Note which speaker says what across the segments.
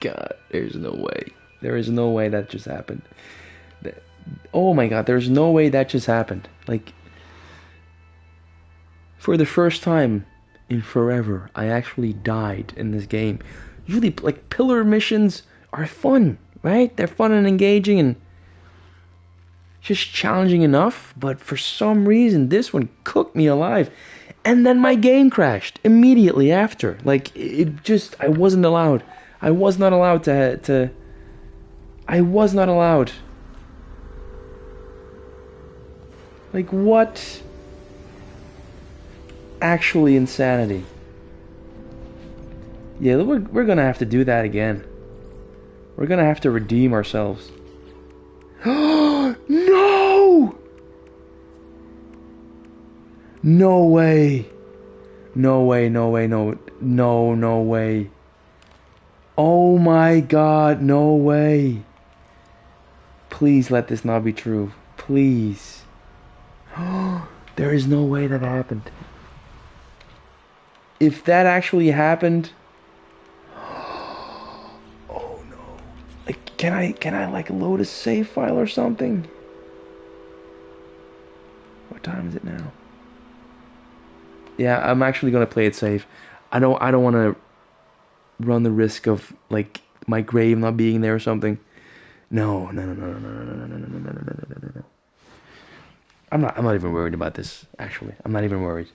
Speaker 1: God, there's no way. There is no way that just happened. Th- Oh my God, there's no way that just happened. Like, for the first time in forever, I actually died in this game. Usually, like, pillar missions are fun, right? They're fun and engaging and just challenging enough, but for some reason, this one cooked me alive. And then my game crashed immediately after. Like, it just, I wasn't allowed. I was not allowed I was not allowed. Like, what? Actually insanity. Yeah, we're gonna have to do that again. We're gonna have to redeem ourselves. No! No way. No way, no way, no. No, no way. Oh my God, no way. Please let this not be true. Please. There is no way that happened. If that actually happened, oh no. Like, can I like load a save file or something? What time is it now? Yeah, I'm actually gonna play it safe. I don't want to run the risk of like my grave not being there or something. No, no, no, no, no, no, no, no, no, no, no, no, no, no, no, no. I'm not even worried about this. Actually, I'm not even worried.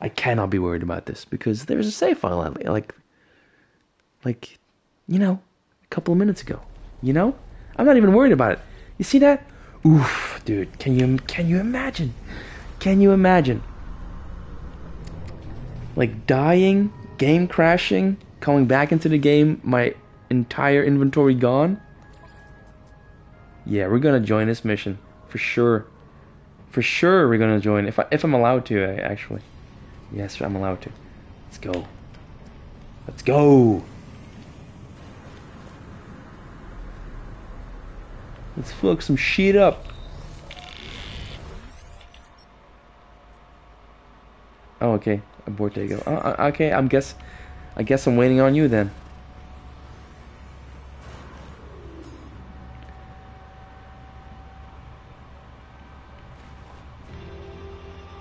Speaker 1: I cannot be worried about this because there's a save file like, a couple of minutes ago. You know, I'm not even worried about it. You see that? Oof, dude. Can you imagine? Can you imagine? Like dying, game crashing, coming back into the game, my entire inventory gone. Yeah, we're gonna join this mission for sure. For sure, we're gonna join if I'm allowed to. Actually, yes, I'm allowed to. Let's go. Let's go. Let's fuck some shit up. Oh, okay. Abort. There you go. Okay. I guess I'm waiting on you then.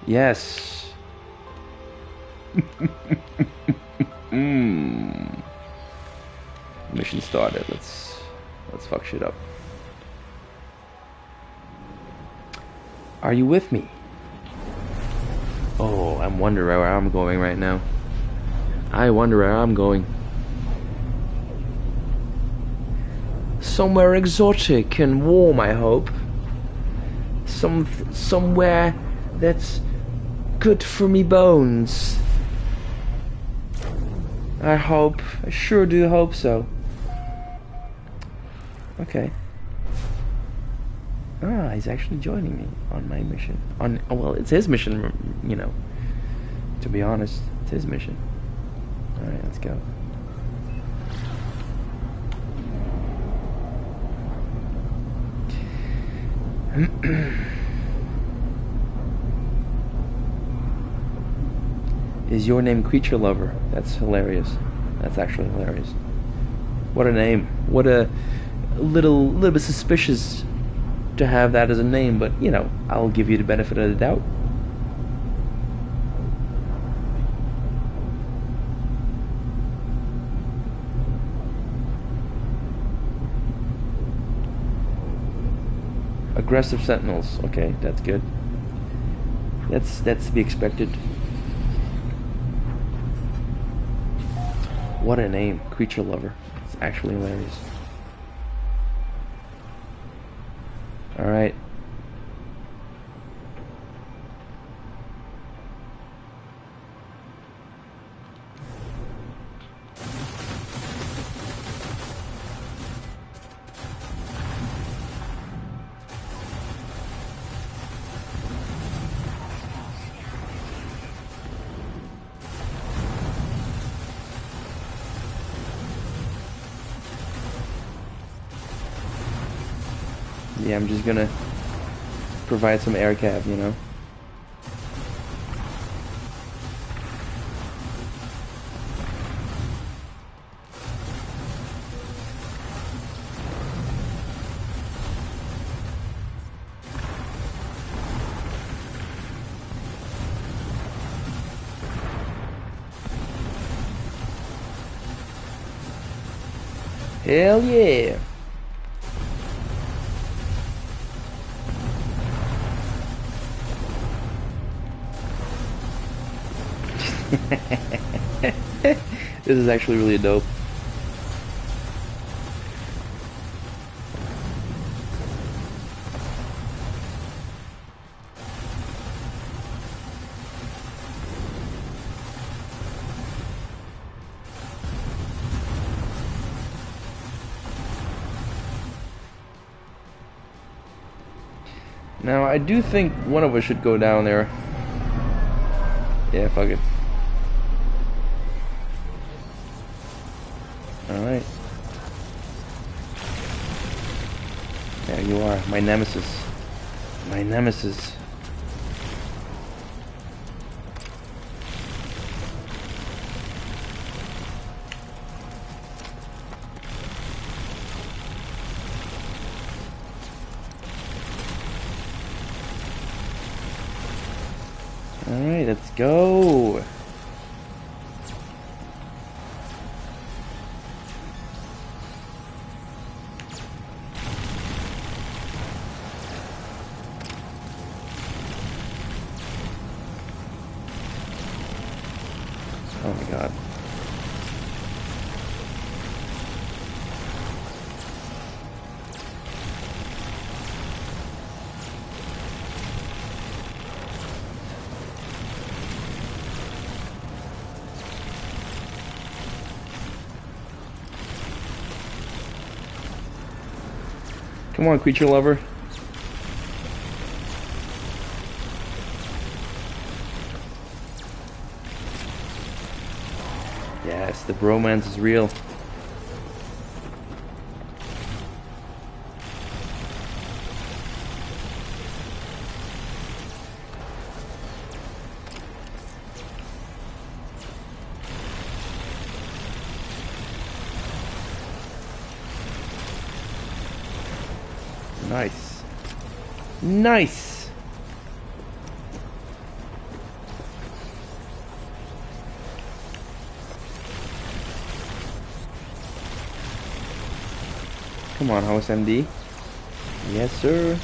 Speaker 1: Yes. Mmm. Mission started. Let's fuck shit up. Are you with me? Oh, I wonder where I'm going right now. I wonder where I'm going. Somewhere exotic and warm, I hope. Somewhere that's good for me bones. I hope. I sure do hope so. Okay. Ah, he's actually joining me on my mission. Well, it's his mission, To be honest, it's his mission. All right, let's go. Is your name Creature Lover? That's hilarious. That's actually hilarious. What a name. What a little bit suspicious to have that as a name, but I'll give you the benefit of the doubt. Aggressive sentinels. Okay, that's good. That's to be expected. What a name, Creature Lover. It's actually hilarious. All right. Yeah, I'm just gonna provide some air cav. Hell yeah. This is actually really dope. Now, I do think one of us should go down there. Yeah, fuck it. Alright. There you are, my nemesis. My nemesis. Alright, let's go. Oh my god. Come on, creature lover. Yes, the bromance is real. Nice. Nice! Come on, House MD. Yes, sir.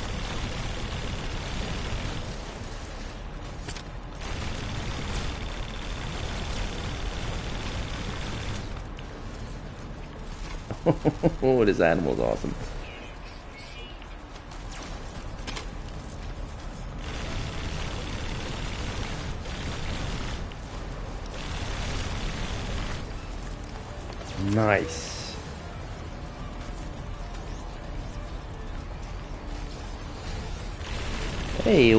Speaker 1: Oh, this animal's awesome. Nice. Hey,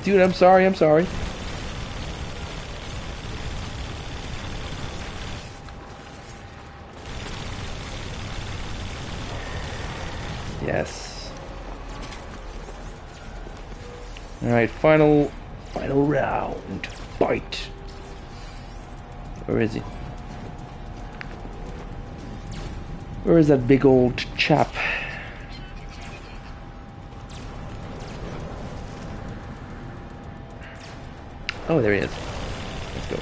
Speaker 1: dude, I'm sorry, I'm sorry. Yes. Alright, final round. Bite. Where is he? Where is that big old chap? Oh, there he is. Let's go.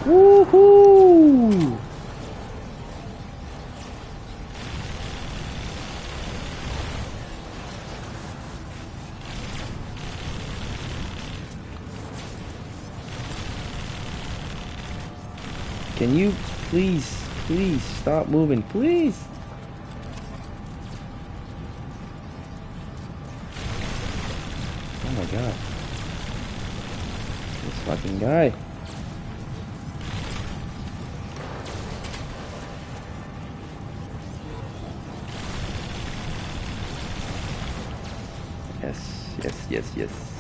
Speaker 1: Woohoo! Can you please stop moving, please? Oh my god. This fucking guy. Yes.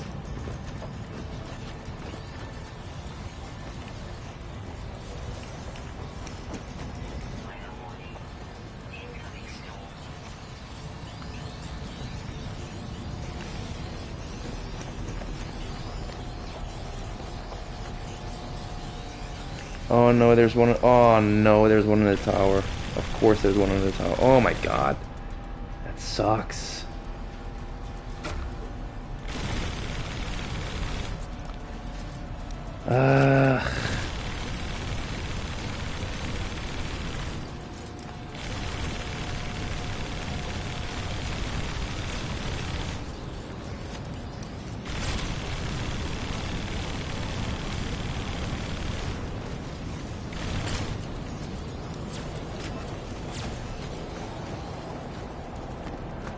Speaker 1: Oh no, there's one. Oh no, there's one in the tower. Of course there's one in the tower. Oh my god. That sucks.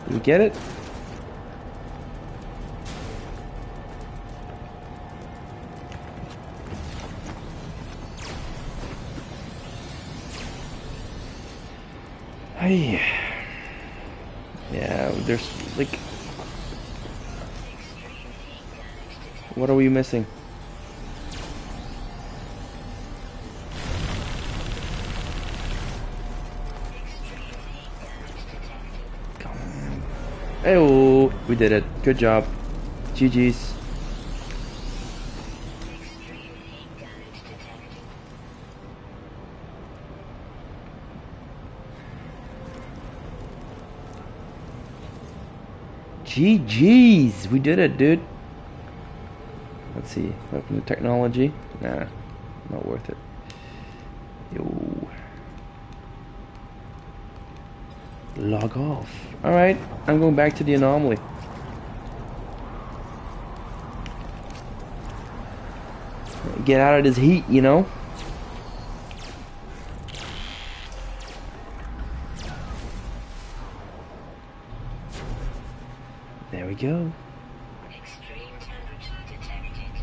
Speaker 1: You get it? Hey. Yeah, there's like... What are we missing? Hey, we did it. Good job. GG's. GG's. We did it, dude. Let's see. Open the technology. Nah, not worth it. Yo. Log off. Alright, I'm going back to the anomaly. Get out of this heat, you know? There we go.
Speaker 2: Extreme temperature detected.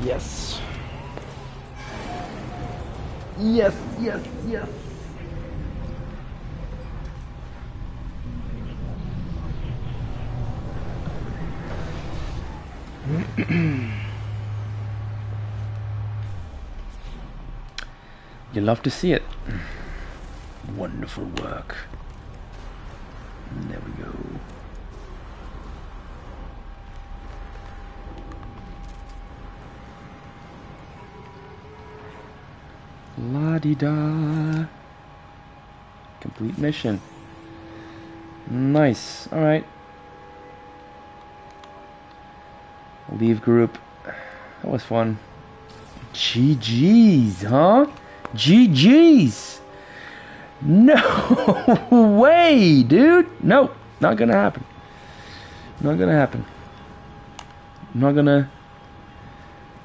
Speaker 1: Yes. Yes, yes, yes. You love to see it. Wonderful work. There we go. La-di-da. Complete mission. Nice. Alright. Leave group. That was fun. GG's, huh? GG's. No way, dude. No, not gonna happen. Not gonna happen. I'm not gonna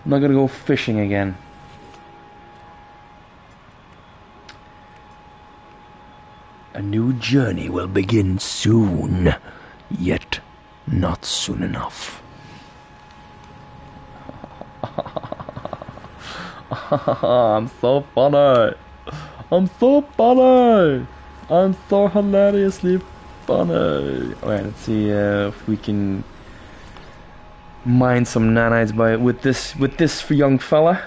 Speaker 1: go fishing again. A new journey will begin soon, yet not soon enough. I'm so funny. I'm so funny. I'm so hilariously funny. Alright, let's see if we can mine some nanites with this young fella.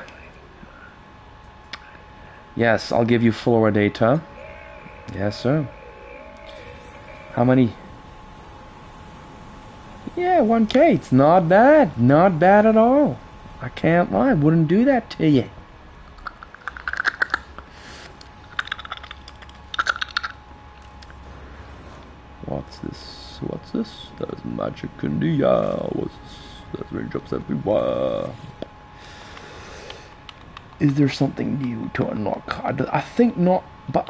Speaker 1: Yes, I'll give you flora data. Yes, sir. How many? Yeah, 1K. It's not bad. Not bad at all. I can't lie. Wouldn't do that to you. What's this? What's this? There's magic in the air. What's this? There's raindrops everywhere. Is there something new to unlock? I think not, but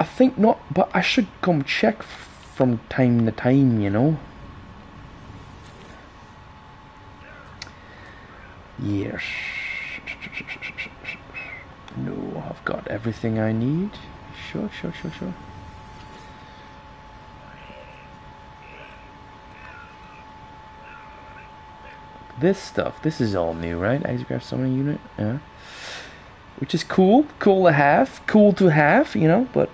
Speaker 1: I should come check from time to time, you know? Yes. No, I've got everything I need. Sure. This stuff, this is all new, right? Isograph summoning unit, yeah. Which is cool to have, you know, but...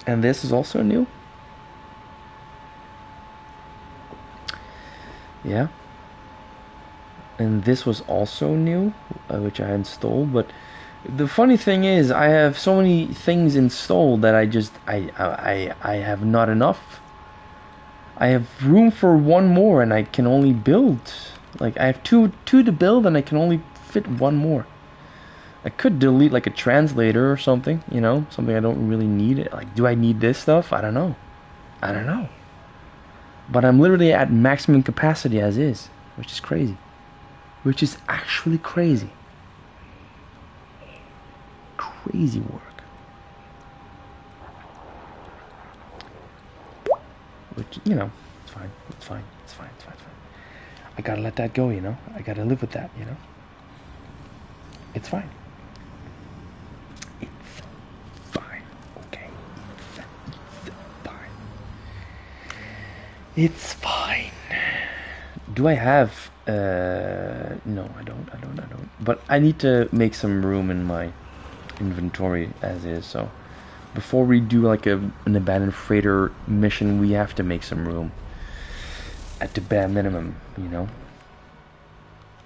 Speaker 1: And this is also new. Yeah. And this was also new, which I installed, but The funny thing is, I have so many things installed that I have not enough. I have room for one more, and I can only build. Like, I have two to build, and I can only fit one more. I could delete like a translator or something, you know, something I don't really need. Like, do I need this stuff? I don't know. I don't know. But I'm literally at maximum capacity as is, which is crazy. Which is actually crazy. Crazy work. Which, you know, it's fine. It's fine. It's fine. It's fine. It's fine. I gotta let that go, you know. I gotta live with that, you know. It's fine. It's fine. Okay. It's fine. It's fine. Do I have no, I don't. But I need to make some room in my inventory as is, so before we do like an abandoned freighter mission, we have to make some room at the bare minimum, you know.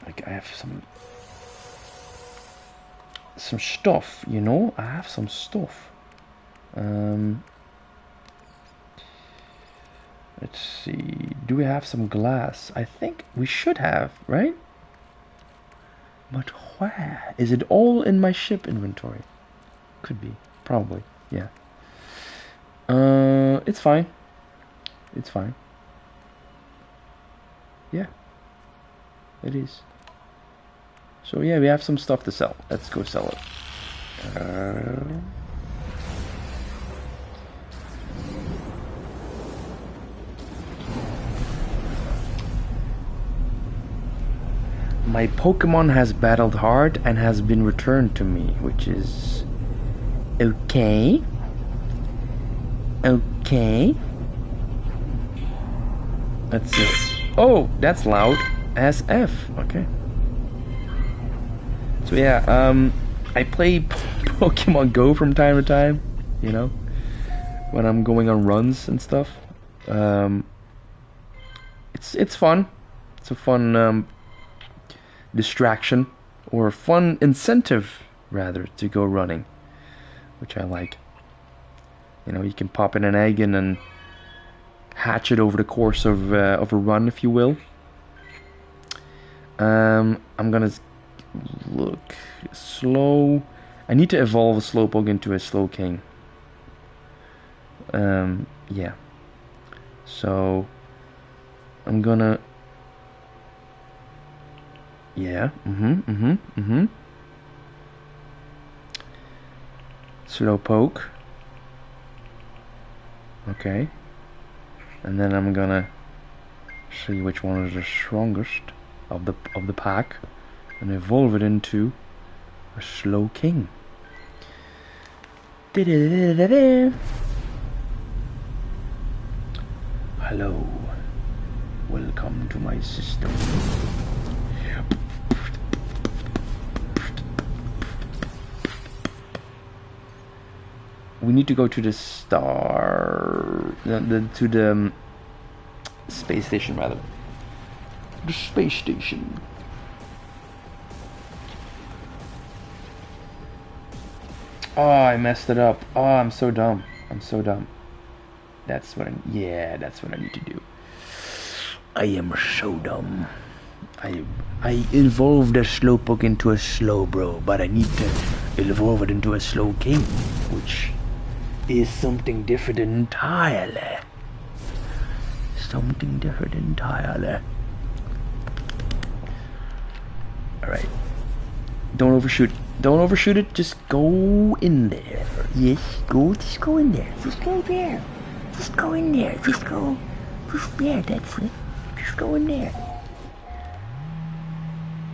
Speaker 1: Like, I have some stuff, you know. I have some stuff. Let's see. Do we have some glass? I think we should have, right? But where? Is it all in my ship inventory? Could be. Probably. Yeah. It's fine. It's fine. Yeah. It is. So yeah, we have some stuff to sell. Let's go sell it. My Pokemon has battled hard and has been returned to me, which is okay. Okay. That's it. Oh, that's loud. SF. Okay. So yeah, I play Pokemon Go from time to time, you know, when I'm going on runs and stuff. It's fun. It's a fun distraction, or fun incentive rather, to go running, which I like. You know, you can pop in an egg and then hatch it over the course of a run, if you will. I'm gonna look slow. I need to evolve a Slowpoke into a Slowking. Yeah. So I'm gonna. Yeah. Slowpoke. Okay. And then I'm gonna see which one is the strongest of the pack and evolve it into a Slowking. Hello. Welcome to my system. We need to go to the to the space station, rather. The space station. Oh, I messed it up. Oh, I'm so dumb. I'm so dumb. That's what that's what I need to do. I am so dumb. I evolved a Slowpoke into a Slowbro, but I need to evolve it into a Slowking, which is something different entirely. Something different entirely. Alright. Don't overshoot. Don't overshoot it. Just go in there. Yes, just go in there. Just go there. Just go in there. Just go. Just there, that's it. Just go in there.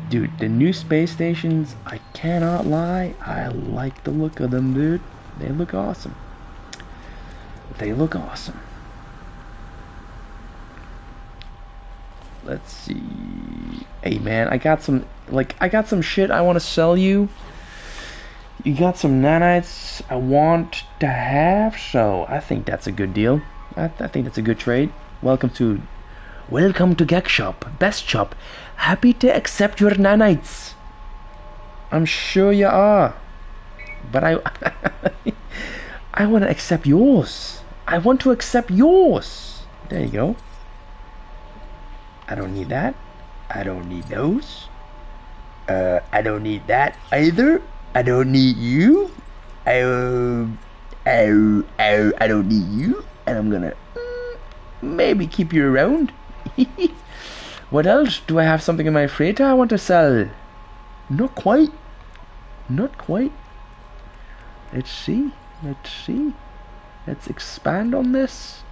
Speaker 1: Dude, the new space stations, I cannot lie, I like the look of them, dude. They look awesome. They look awesome. Let's see. Hey man, I got some shit I want to sell you. You got some nanites I want to have, so I think that's a good deal. I think that's a good trade. Welcome to Gek Shop, Best Shop. Happy to accept your nanites. I'm sure you are. But I want to accept yours. I want to accept yours. There you go. I don't need that. I don't need those. I don't need that either. I don't need you. I don't need you. And I'm gonna maybe keep you around. What else? Do I have something in my freighter I want to sell? Not quite. Not quite. Let's see. Let's see. Let's expand on this.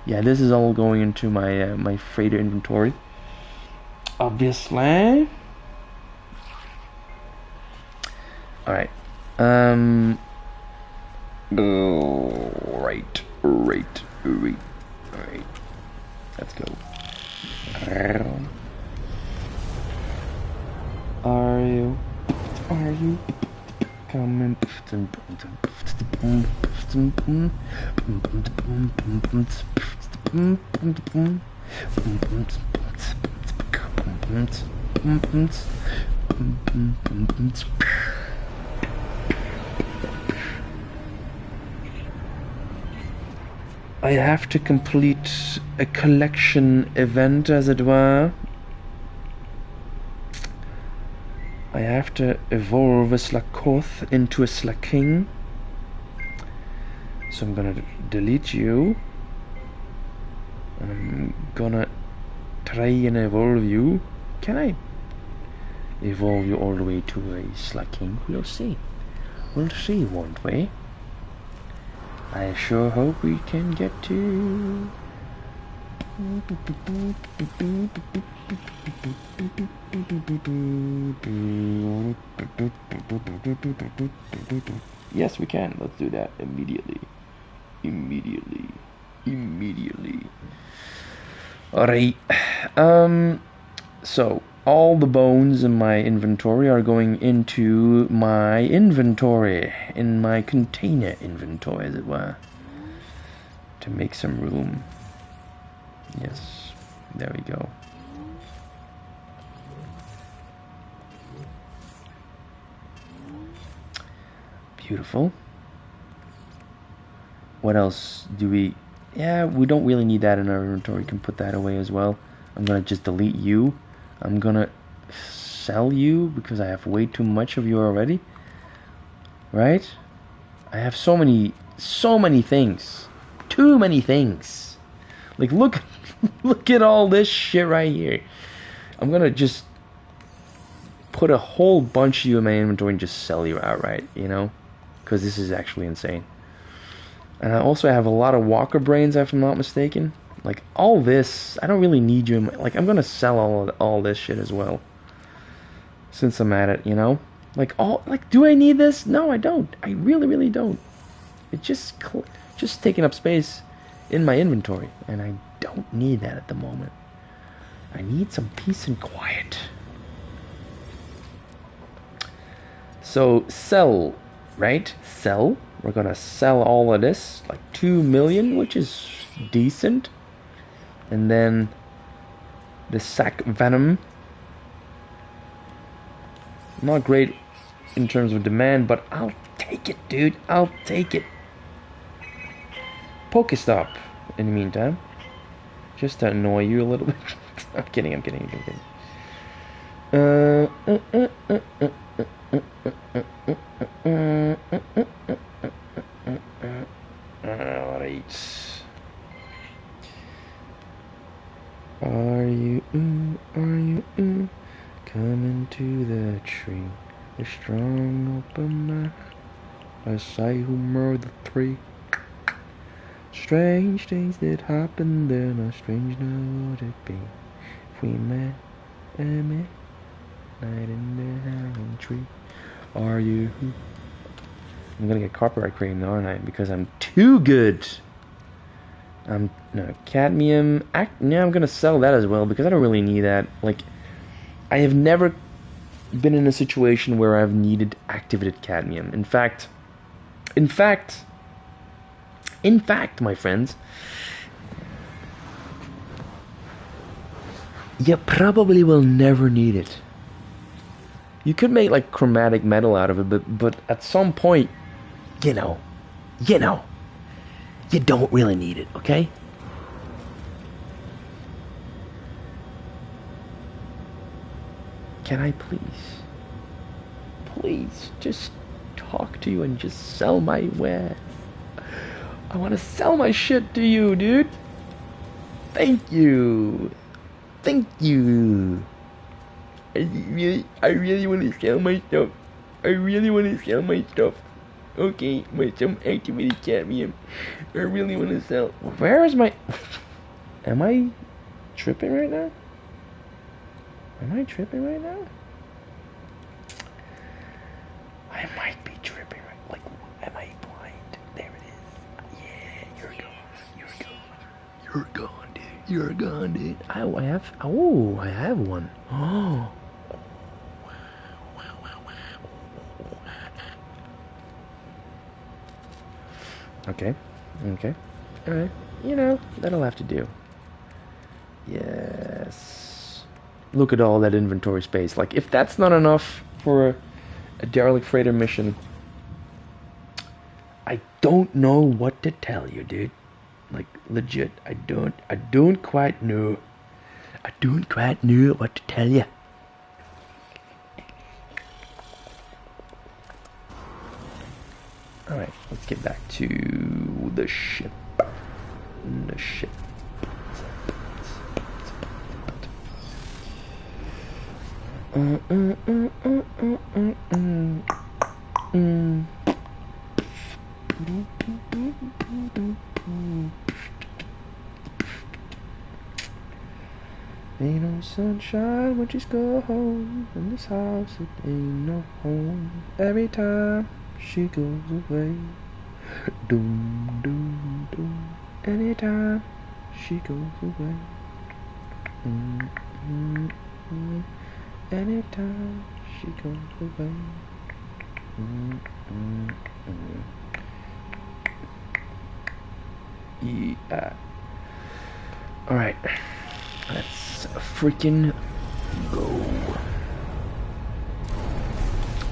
Speaker 1: Yeah, this is all going into my my freighter inventory. Obviously. Alright. Right. Let's go. Are you coming? I have to complete a collection event, as it were. I have to evolve a Slakoth into a Slaking. So I'm gonna delete you. And I'm gonna try and evolve you. Can I evolve you all the way to a Slaking? We'll see. We'll see, won't we? I sure hope we can get to. Yes, we can. Let's do that immediately. Immediately. Alright. So all the bones in my inventory are going into my inventory, in my container inventory, as it were, to make some room. Yes, there we go. Beautiful. What else do we... Yeah, we don't really need that in our inventory. We can put that away as well. I'm gonna just delete you. I'm gonna sell you because I have way too much of you already. Right? I have so many things. Too many things. Like, look at all this shit right here. I'm gonna just put a whole bunch of you in my inventory and just sell you outright, you know? Because this is actually insane. And I also have a lot of walker brains, if I'm not mistaken. Like, all this, I don't really need you in my... Like, I'm gonna sell all this shit as well. Since I'm at it, you know? Like, do I need this? No, I don't. I really don't. It's just taking up space in my inventory. And I don't need that at the moment. I need some peace and quiet. So, sell, right? Sell. We're gonna sell all of this. Like 2 million, which is decent. And then the sack venom. Not great in terms of demand, but I'll take it, dude. I'll take it. Pokestop in the meantime. Just to annoy you a little bit. I'm kidding. Alright. Are you coming to the tree? The strong open I say who murdered the three. Strange things that happen there, not strange now would it be if we met at midnight in the hanging tree. Are you? I'm gonna get copyright claim, aren't I? Because I'm too good. No, cadmium. Yeah, I'm gonna sell that as well because I don't really need that. Like, I have never been in a situation where I've needed activated cadmium. In fact, my friends, you probably will never need it. You could make like chromatic metal out of it, but at some point, you know, you know, you don't really need it, okay? Can I please just talk to you and just sell my wares? I want to sell my shit to you, dude. Thank you. Thank you. I really want to sell my stuff. I really want to sell my stuff. Okay, my some activity cadmium. I really want to sell. Where is my... Am I tripping right now? Am I tripping right now? I might be tripping right. Like, am I blind? There it is. Yeah, you're gone. You're gone. You're gone, dude. You're gone, dude. I have. Oh, I have one. Oh. Okay. Okay. Alright. You know, that'll have to do. Yes. Look at all that inventory space. Like, if that's not enough for a derelict freighter mission, I don't know what to tell you, dude. Like, legit, I don't quite know. I don't quite know what to tell you. Alright, let's get back to the ship. The ship. Ain't no sunshine, we just go home. In this house, it ain't no home. Every time she goes away, doom, doom, doom. Anytime she goes away, anytime she goes away. Yeah. Alright. Let's freaking go.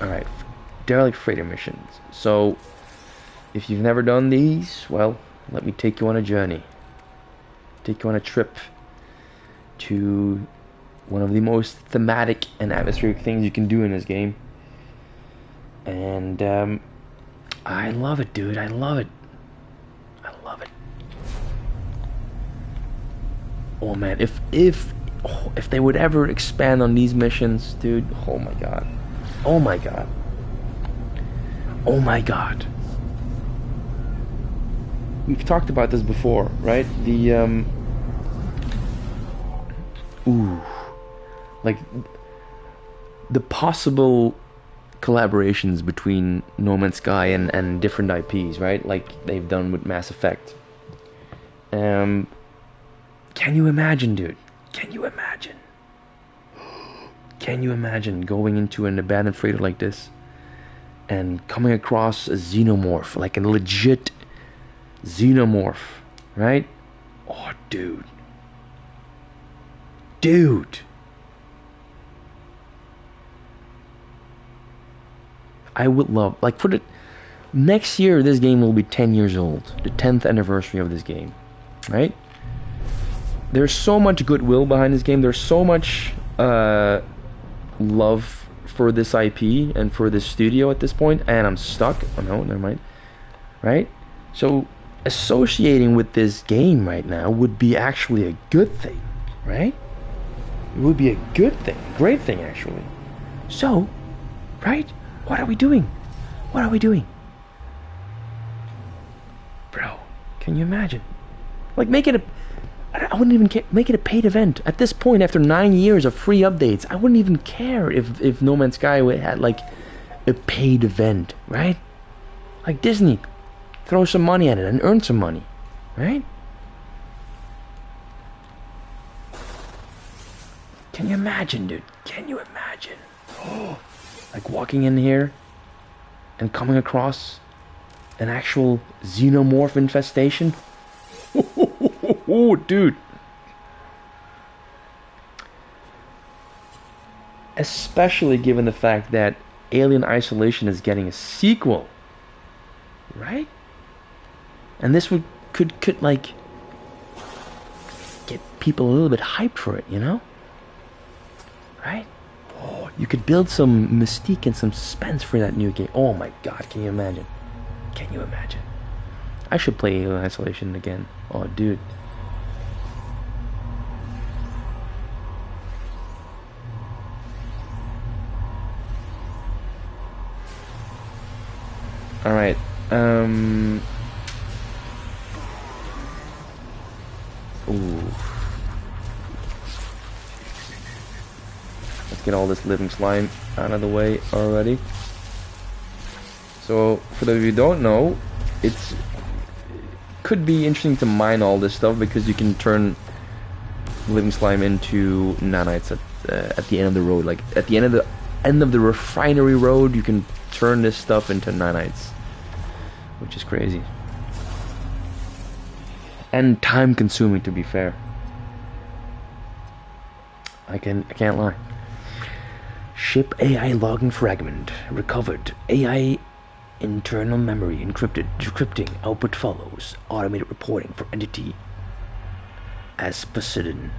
Speaker 1: Alright. Derelict freighter missions. So, if you've never done these, well, let me take you on a journey. Take you on a trip to one of the most thematic and atmospheric things you can do in this game. And, I love it, dude. I love it. I love it. Oh man, if they would ever expand on these missions, dude, oh my god. Oh my god. Oh my god. We've talked about this before, right? The like the possible collaborations between No Man's Sky and different IPs, right? Like they've done with Mass Effect. Can you imagine, dude? Can you imagine? Can you imagine going into an abandoned freighter like this and coming across a xenomorph, like a legit xenomorph, right? Oh, dude. Dude. I would love, like, for the next year, this game will be 10 years old. The 10th anniversary of this game, right? There's so much goodwill behind this game. There's so much love for this IP and for this studio at this point. And I'm stuck. Oh, no, never mind. Right? So, associating with this game right now would be actually a good thing. Right? It would be a good thing. Great thing, actually. So, right? What are we doing? What are we doing? Bro, can you imagine? Like, make it a... I wouldn't even care. Make it a paid event. At this point, after 9 years of free updates, I wouldn't even care if No Man's Sky had, like, a paid event, right? Like Disney. Throw some money at it and earn some money, right? Can you imagine, dude? Can you imagine? Oh, like walking in here and coming across an actual xenomorph infestation? Oh, dude. especially given the fact that Alien Isolation is getting a sequel, right? And this could like get people a little bit hyped for it, you know? Right? Oh, you could build some mystique and some suspense for that new game. Oh my god, can you imagine? Can you imagine? I should play Alien Isolation again. Oh, dude. Alright, ooh. Let's get all this living slime out of the way already. So, for those of you who don't know, could be interesting to mine all this stuff because you can turn living slime into nanites at the end of the road. Like at the end of the refinery road, you can turn this stuff into nanites, which is crazy and time consuming, to be fair. I can't lie. Ship AI logging fragment recovered. AI internal memory encrypted. Decrypting output follows. Automated reporting for entity as Poseidon.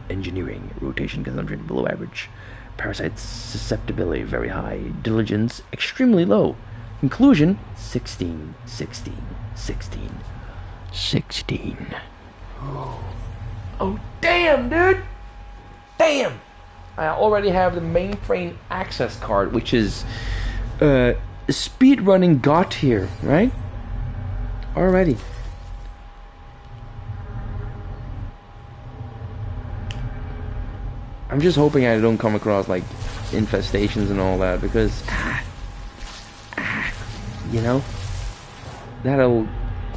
Speaker 1: Engineering rotation consumption below average. Parasite susceptibility very high. Diligence extremely low. Conclusion 16, 16, 16, 16. Oh damn, dude! Damn! I already have the mainframe access card, which is speedrunning got here, right? Already. I'm just hoping I don't come across like infestations and all that, because you know, that'll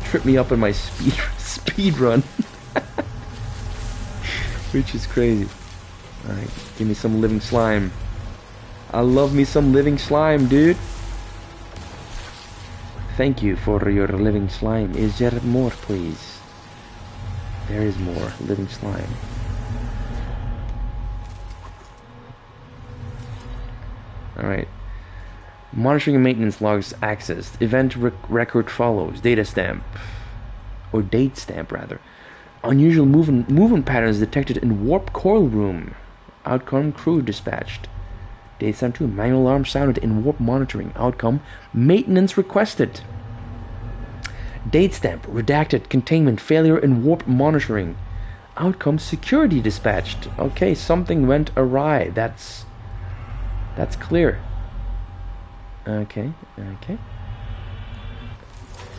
Speaker 1: trip me up in my speed run. Which is crazy. Alright, give me some living slime. I love me some living slime, dude. Thank you for your living slime. Is there more, please? There is more living slime. Alright. Monitoring and maintenance logs accessed. Event record follows. Data stamp. Or date stamp, rather. Unusual movement patterns detected in warp coil room. Outcome crew dispatched. Date stamp 2. Manual alarm sounded in warp monitoring. Outcome maintenance requested. Date stamp redacted. Containment failure in warp monitoring. Outcome security dispatched. Okay, something went awry. That's clear. Okay.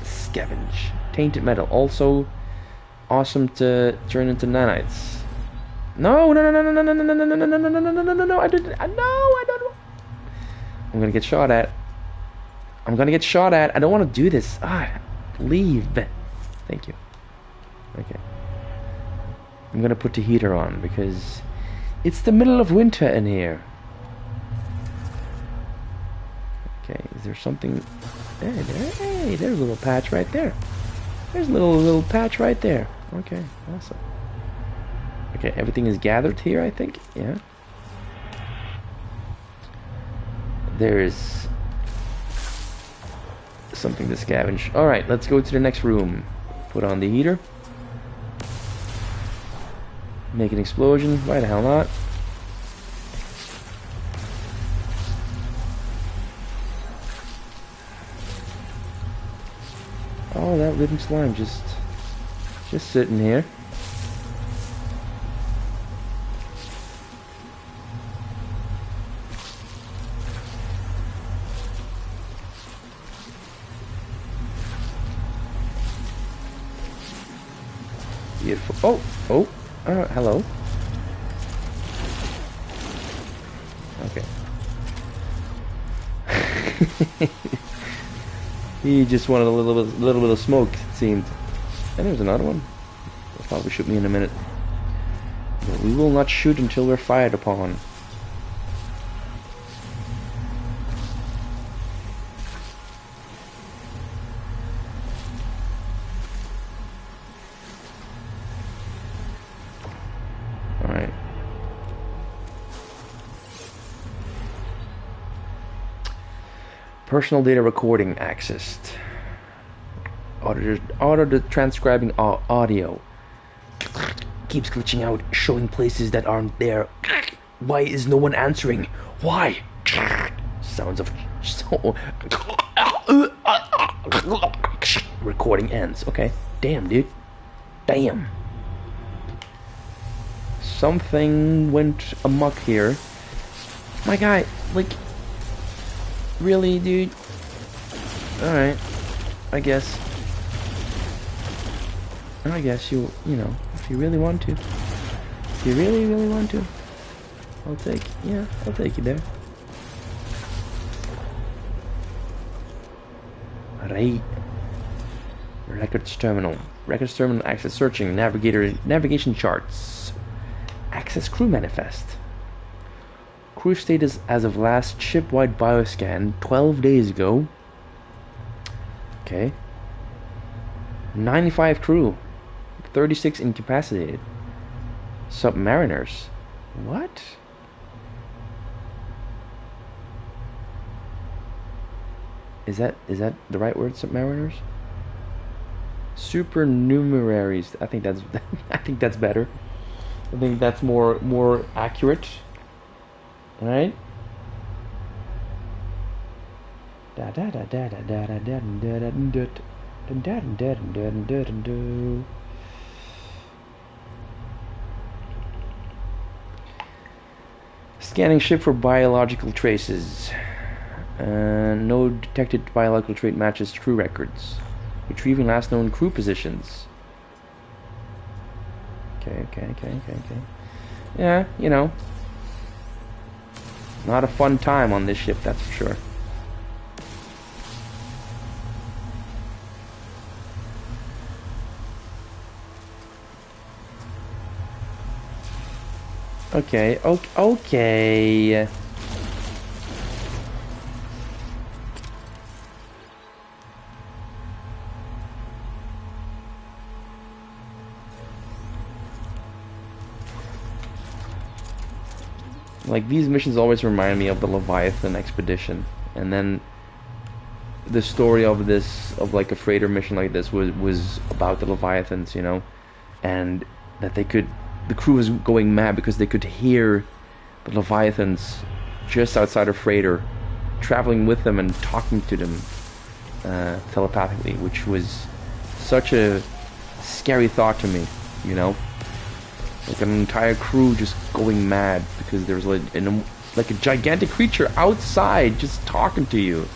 Speaker 1: Scavenge. Tainted metal. Also awesome to turn into nanites. No, I didn't. I don't. I'm gonna get shot at. I don't want to do this. Leave. Thank you. Okay. I'm gonna put the heater on because it's the middle of winter in here. Okay, is there something? Hey, there's a little patch right there. There's a little patch right there. Okay, awesome. Okay, everything is gathered here, I think. Yeah. There's something to scavenge. Alright, let's go to the next room. Put on the heater. Make an explosion. Why the hell not? Oh, that living slime just sitting here. Beautiful. Oh, hello. Okay. He just wanted a little bit of smoke, it seemed. And there's another one. They'll probably shoot me in a minute. But we will not shoot until we're fired upon. Alright. Personal data recording accessed. Auto transcribing audio. Keeps glitching out, showing places that aren't there. Why is no one answering? Why? Sounds of recording ends. Okay. Damn, dude. Damn. Something went amok here. My guy, like, really, dude? Alright. I guess you know, if you really want to. If you really, really want to. I'll take you there. Alright. Records terminal. Records terminal access searching. Navigation charts. Access crew manifest. Crew status as of last ship-wide bioscan 12 days ago. Okay. 95 crew. 36 incapacitated. Submariners. What? Is that the right word, submariners? Supernumeraries. I think that's better. I think that's more accurate. All right. Scanning ship for biological traces. No detected biological trait matches crew records. Retrieving last known crew positions. Okay. Yeah, you know. Not a fun time on this ship, that's for sure. Okay. Like, these missions always remind me of the Leviathan expedition, and then the story of like a freighter mission like this was about the Leviathans, you know, and that the crew was going mad because they could hear the Leviathans just outside a freighter, traveling with them and talking to them telepathically, which was such a scary thought to me, you know. Like an entire crew just going mad because there was like a gigantic creature outside just talking to you.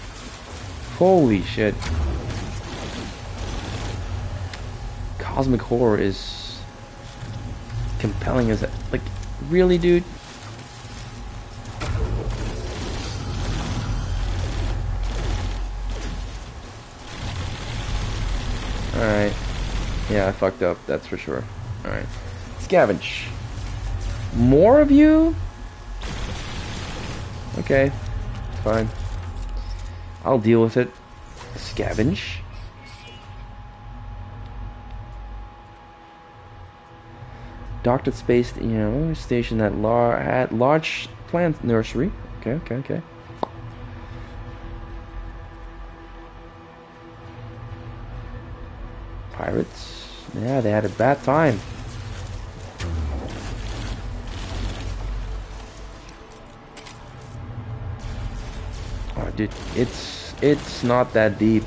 Speaker 1: Holy shit. Cosmic horror is compelling as like, really, dude? Alright. Yeah, I fucked up, that's for sure. Alright. Scavenge. More of you? Okay. Fine. I'll deal with it. Scavenge. Docked at space, you know, station at large plant nursery. Okay. Pirates. Yeah, they had a bad time. Oh, dude, it's not that deep.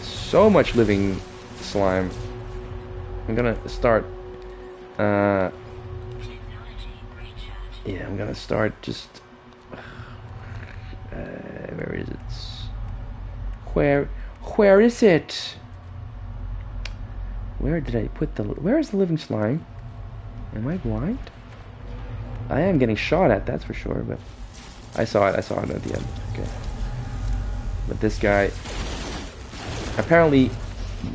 Speaker 1: So much living slime. I'm gonna start. Yeah, I'm gonna start just. Where is it? Where is it? Where did I put where is the living slime? Am I blind? I am getting shot at, that's for sure, but I saw it at the end. Okay. But this guy apparently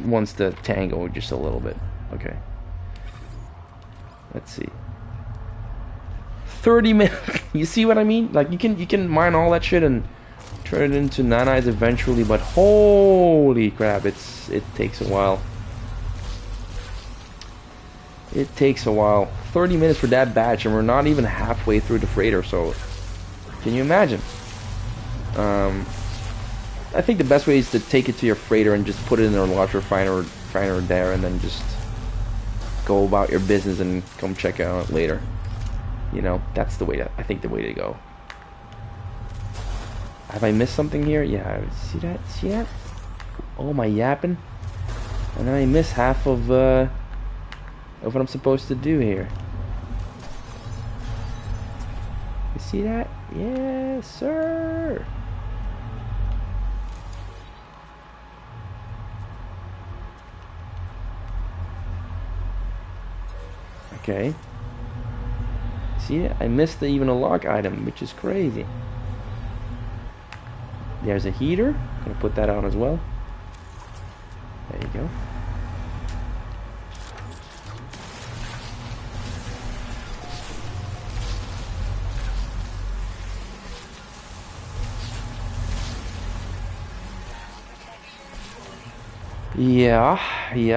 Speaker 1: wants to tango just a little bit. Okay. Let's see. 30 minutes. You see what I mean? Like, you can mine all that shit and turn it into nanites eventually, but holy crap, it takes a while. It takes a while. 30 minutes for that batch, and we're not even halfway through the freighter, so can you imagine? I think the best way is to take it to your freighter and just put it in a large refiner there, and then just go about your business and come check it out later. You know, that's the way to, I think the way to go. Have I missed something here? Yeah, see that? See that? Oh, my yapping. And then I miss half of what I'm supposed to do here. You see that? Yes, sir. Okay. See it? I missed even a lock item, which is crazy. There's a heater. Gonna put that on as well. There you go. Yeah,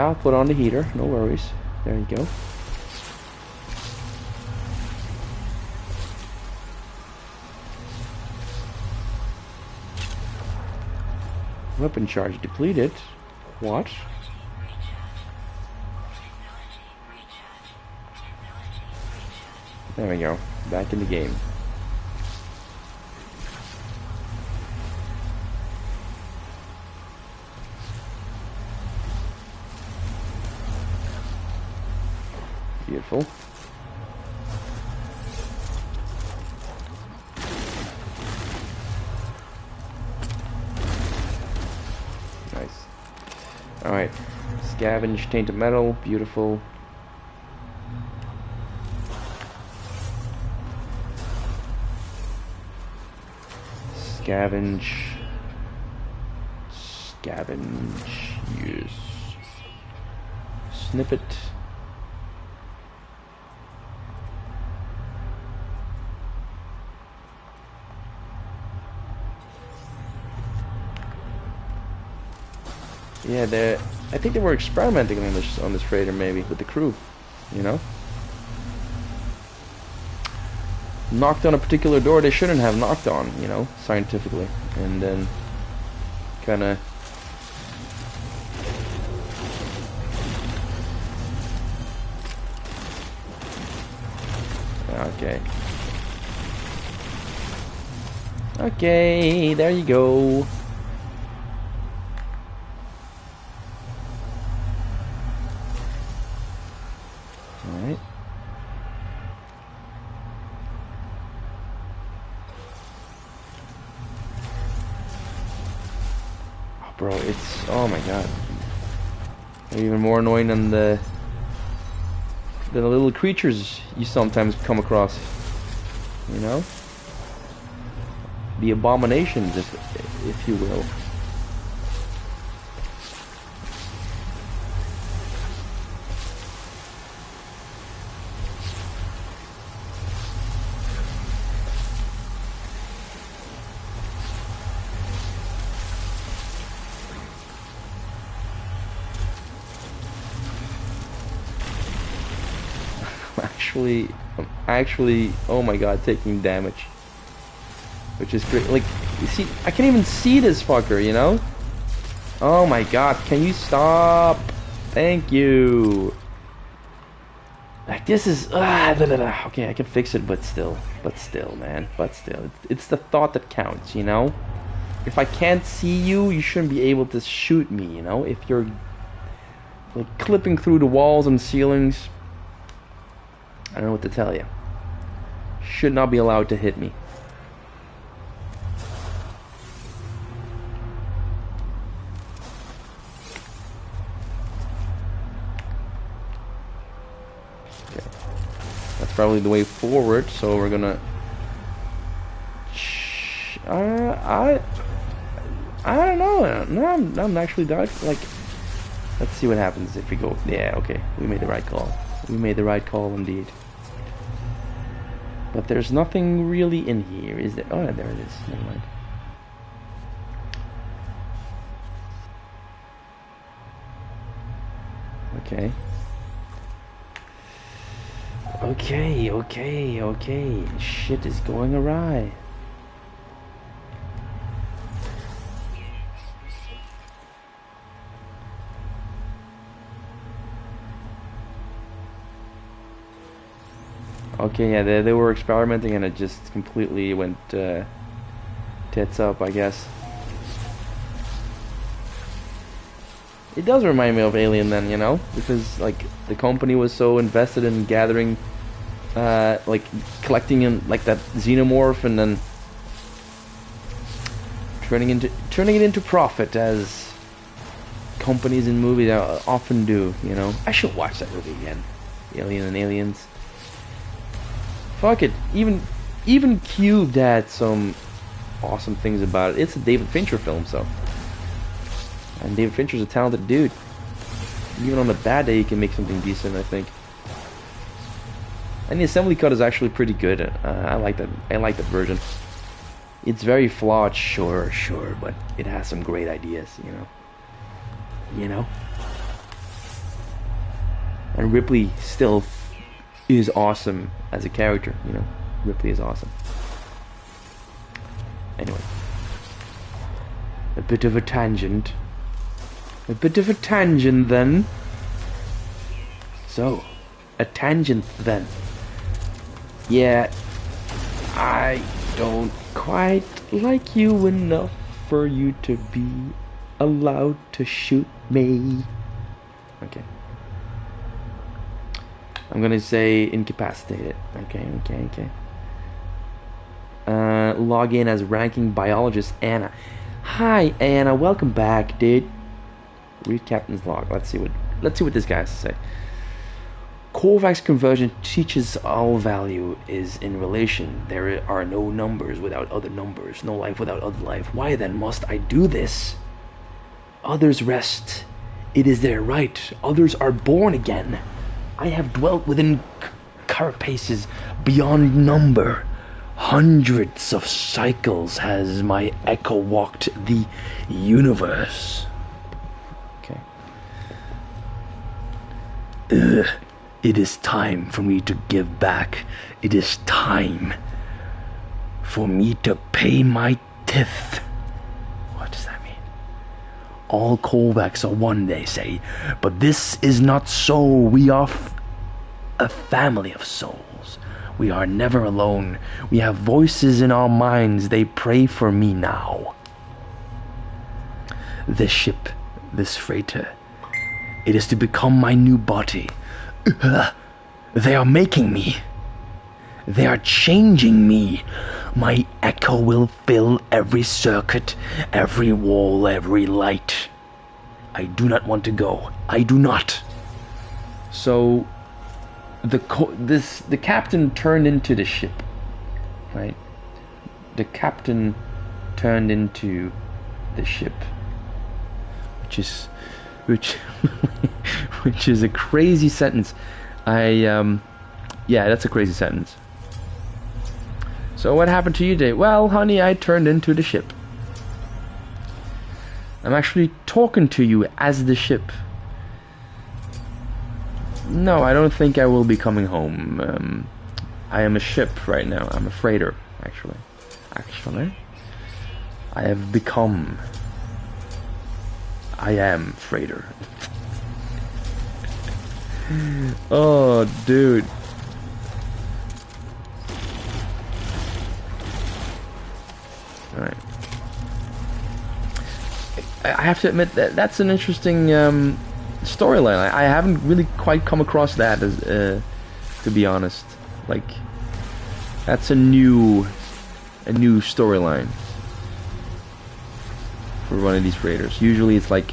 Speaker 1: I'll put on the heater. No worries. There you go. Weapon charge depleted. What? There we go. Back in the game. Beautiful. Nice. Alright. Scavenge tainted metal. Beautiful. Scavenge. Use. Snippet. Yeah, I think they were experimenting on this freighter, maybe with the crew, you know. Knocked on a particular door they shouldn't have knocked on, you know, scientifically, and then kind of. Okay. Okay, there you go. Alright. Oh, bro, it's, oh my god. They're even more annoying than the little creatures you sometimes come across. You know? The abominations, if you will. I'm actually, oh my god, taking damage. Which is great. Like, you see, I can't even see this fucker, you know? Oh my god, can you stop? Thank you. Like, this is, okay, I can fix it, but still, man, it's the thought that counts, you know? If I can't see you, you shouldn't be able to shoot me, you know? If you're, like, clipping through the walls and ceilings, I don't know what to tell you. Should not be allowed to hit me. Okay. That's probably the way forward, so we're gonna... I don't know. No, I'm actually like... Let's see what happens if we go... Yeah, okay. We made the right call. We made the right call indeed. But there's nothing really in here, is there? Oh, there it is. Never mind. Okay. Okay, okay, okay. Shit is going awry.
Speaker 2: Units received.
Speaker 1: Okay, yeah, they were experimenting and it just completely went tits up, I guess. It does remind me of Alien then, you know? Because, like, the company was so invested in gathering, like, collecting in, like, that xenomorph and then turning it into profit, as companies in movies often do, you know? I should watch that movie again. Alien and Aliens. Fuck it. Even Cubed had some awesome things about it. It's a David Fincher film, so. And David Fincher's a talented dude. Even on a bad day, he can make something decent, I think. And the assembly cut is actually pretty good. I like that. I like that version. It's very flawed, sure, but it has some great ideas, you know. You know. And Ripley still is awesome as a character, you know. Ripley is awesome. Anyway, a bit of a tangent. A bit of a tangent then. So, a tangent then. Yeah, I don't quite like you enough for you to be allowed to shoot me. Okay. I'm gonna say incapacitated. Okay. Log in as ranking biologist Anna. Hi Anna, welcome back, dude. Read captain's log. Let's see what this guy has to say. Korvax conversion teaches all value is in relation. There are no numbers without other numbers, no life without other life. Why then must I do this? Others rest. It is their right. Others are born again. I have dwelt within carapaces beyond number. Hundreds of cycles has my echo walked the universe. Okay. It is time for me to give back. It is time for me to pay my tithe. What does that mean? All Korvax are one, they say, but this is not so. We are a family of souls. We are never alone. We have voices in our minds. They pray for me now. This ship, this freighter, it is to become my new body. They are making me. They are changing me. My echo will fill every circuit, every wall, every light. I do not want to go. I do not. So, the captain turned into the ship, right? The captain turned into the ship, which is a crazy sentence. Yeah, that's a crazy sentence. So what happened to you today? Well, honey, I turned into the ship. I'm actually talking to you as the ship. No, I don't think I will be coming home. I am a ship right now. I'm a freighter, actually. I have become. I am freighter. Oh, dude. Alright. I have to admit that that's an interesting storyline. I haven't really quite come across that, as, to be honest. Like, that's a new storyline for one of these raiders. Usually it's like,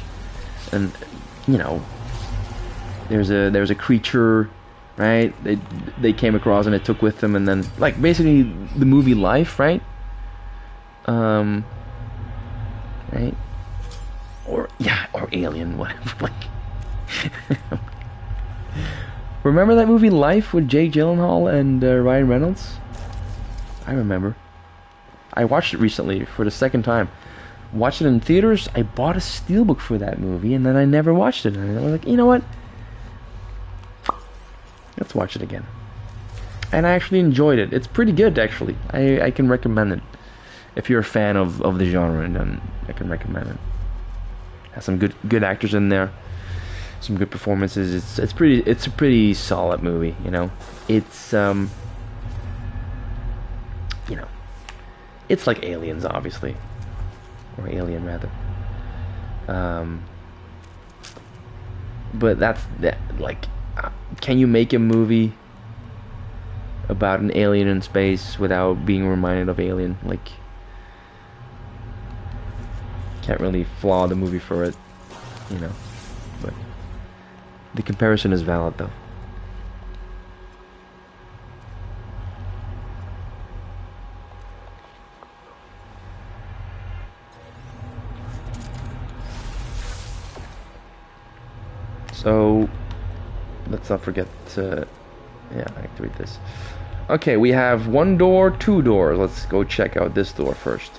Speaker 1: and you know, there's a creature, right? They came across and it took with them, and then like basically the movie Life, right? Right? Or Alien, whatever. Like, remember that movie Life with Jake Gyllenhaal and Ryan Reynolds? I remember. I watched it recently for the second time. Watched it in theaters. I bought a steelbook for that movie, and then I never watched it. And I was like, you know what? Let's watch it again. and I actually enjoyed it. It's pretty good, actually. I can recommend it. If you're a fan of the genre, then I can recommend it. Has some good actors in there, some good performances. It's a pretty solid movie. You know, it's you know, it's like Aliens, obviously, or Alien rather. But that's that. Like, can you make a movie about an alien in space without being reminded of Alien? Like, can't really flaw the movie for it, you know. But the comparison is valid, though. So, let's not forget to, yeah, activate this. Okay, we have one door, two doors. Let's go check out this door first.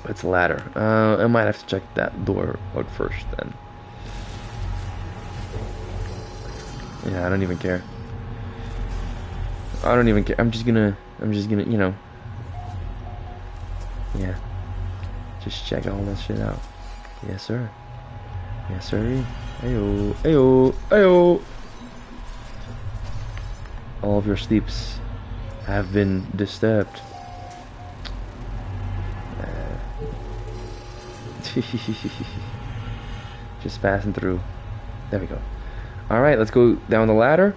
Speaker 1: It's a ladder. I might have to check that door out first then. Yeah, I don't even care. I don't even care. I'm just gonna, you know. Yeah. Just check all that shit out. Yes, sir. Yes, sir. Ayo, ayo, ayo. All of your sleeps have been disturbed. Just passing through. There we go. Alright, let's go down the ladder.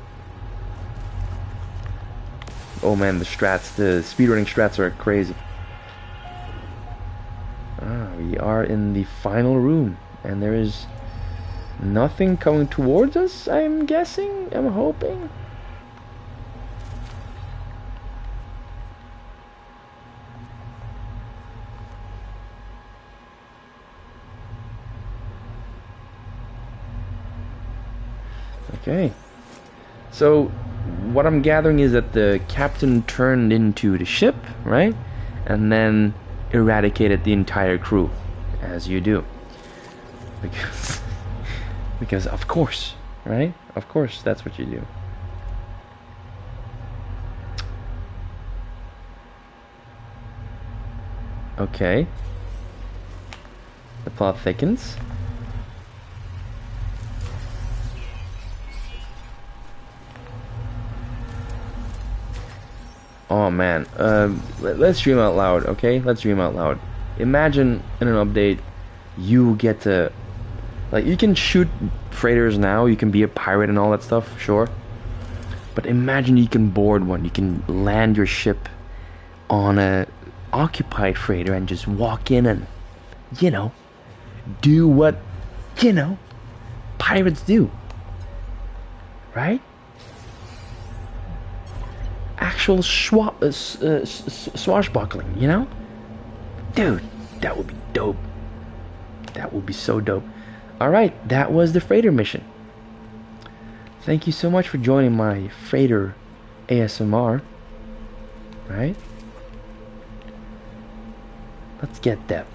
Speaker 1: Oh man, the speedrunning strats are crazy. We are in the final room, and there is nothing coming towards us, I'm guessing, I'm hoping. Okay. So, what I'm gathering is that the captain turned into the ship, right? And then eradicated the entire crew, as you do. Because of course, right? Of course, that's what you do. Okay. The plot thickens. Oh man, let's dream out loud, okay? Let's dream out loud. Imagine in an update, you get to, like, you can shoot freighters now, you can be a pirate and all that stuff, sure. But imagine you can board one, you can land your ship on a occupied freighter and just walk in and, you know, do what, you know, pirates do. Right? Actual swashbuckling, you know? Dude, that would be dope. That would be so dope. Alright, that was the freighter mission. Thank you so much for joining my freighter ASMR. Right? Let's get that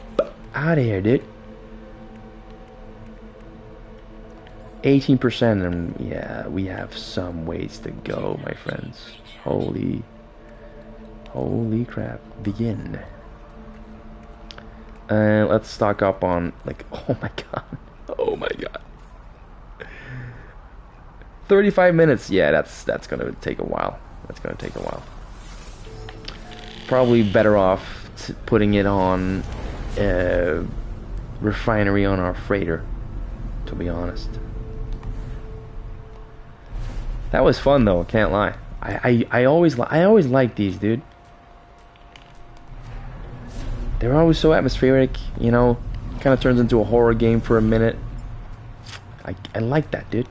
Speaker 1: out of here, dude. 18%, and yeah, we have some ways to go, my friends. Holy crap. Begin. Let's stock up on, like, oh my god. Oh my god. 35 minutes. Yeah, that's gonna take a while. That's gonna take a while. Probably better off putting it on refinery on our freighter, to be honest. That was fun though, can't lie. I always like these, dude. They're always so atmospheric, you know. Kind of turns into a horror game for a minute. I like that, dude.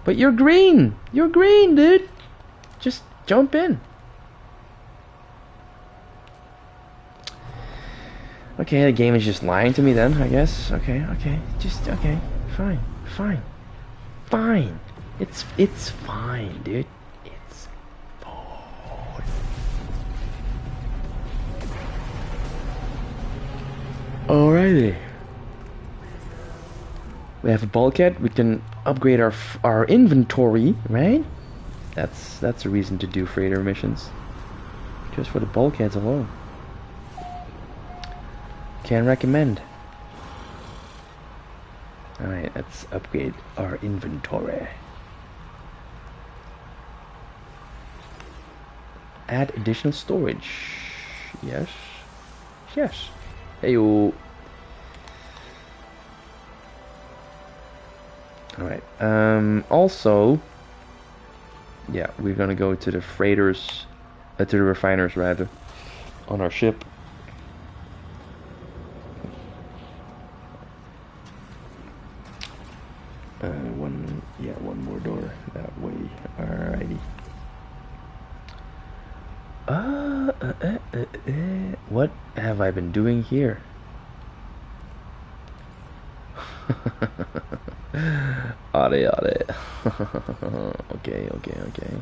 Speaker 1: But you're green. You're green, dude. Just jump in. Okay, the game is just lying to me then, I guess. Okay. Just okay. Fine. It's fine, dude. It's fine. Alrighty. We have a bulkhead. We can upgrade our inventory, right? That's a reason to do freighter missions. Just for the bulkheads alone. Can recommend. Alright, let's upgrade our inventory. Add additional storage. Yes. Yes. Heyo. Alright. Also, yeah, we're gonna go to the freighters, to the refiners rather, on our ship. One more door that way. Alrighty. What have I been doing here? Ade. Okay.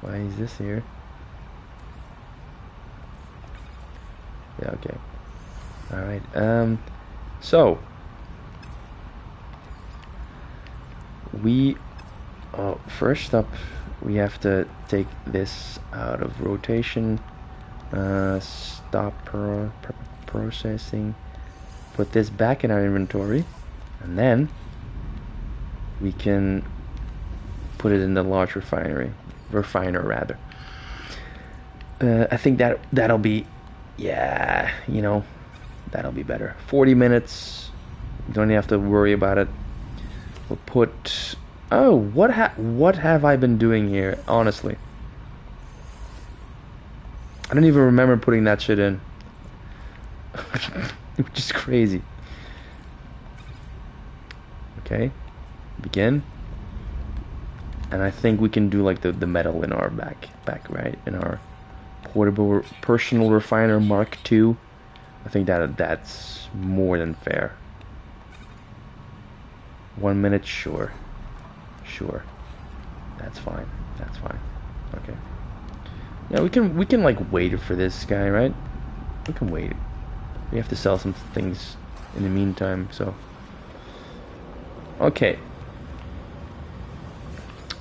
Speaker 1: Why is this here? Yeah, okay. Alright, so we first up we have to take this out of rotation, stop processing, put this back in our inventory, and then we can put it in the large refiner rather. I think that'll be, yeah, you know, that'll be better. 40 minutes, don't have to worry about it. We'll put, oh, what have I been doing here, honestly? I don't even remember putting that shit in. Which is crazy. Okay, begin. And I think we can do like the metal in our back, right? In our portable personal refiner Mark II. I think that's more than fair. 1 minute, sure. That's fine. Okay. Yeah, we can like wait for this guy, right? We can wait. We have to sell some things in the meantime, so. Okay.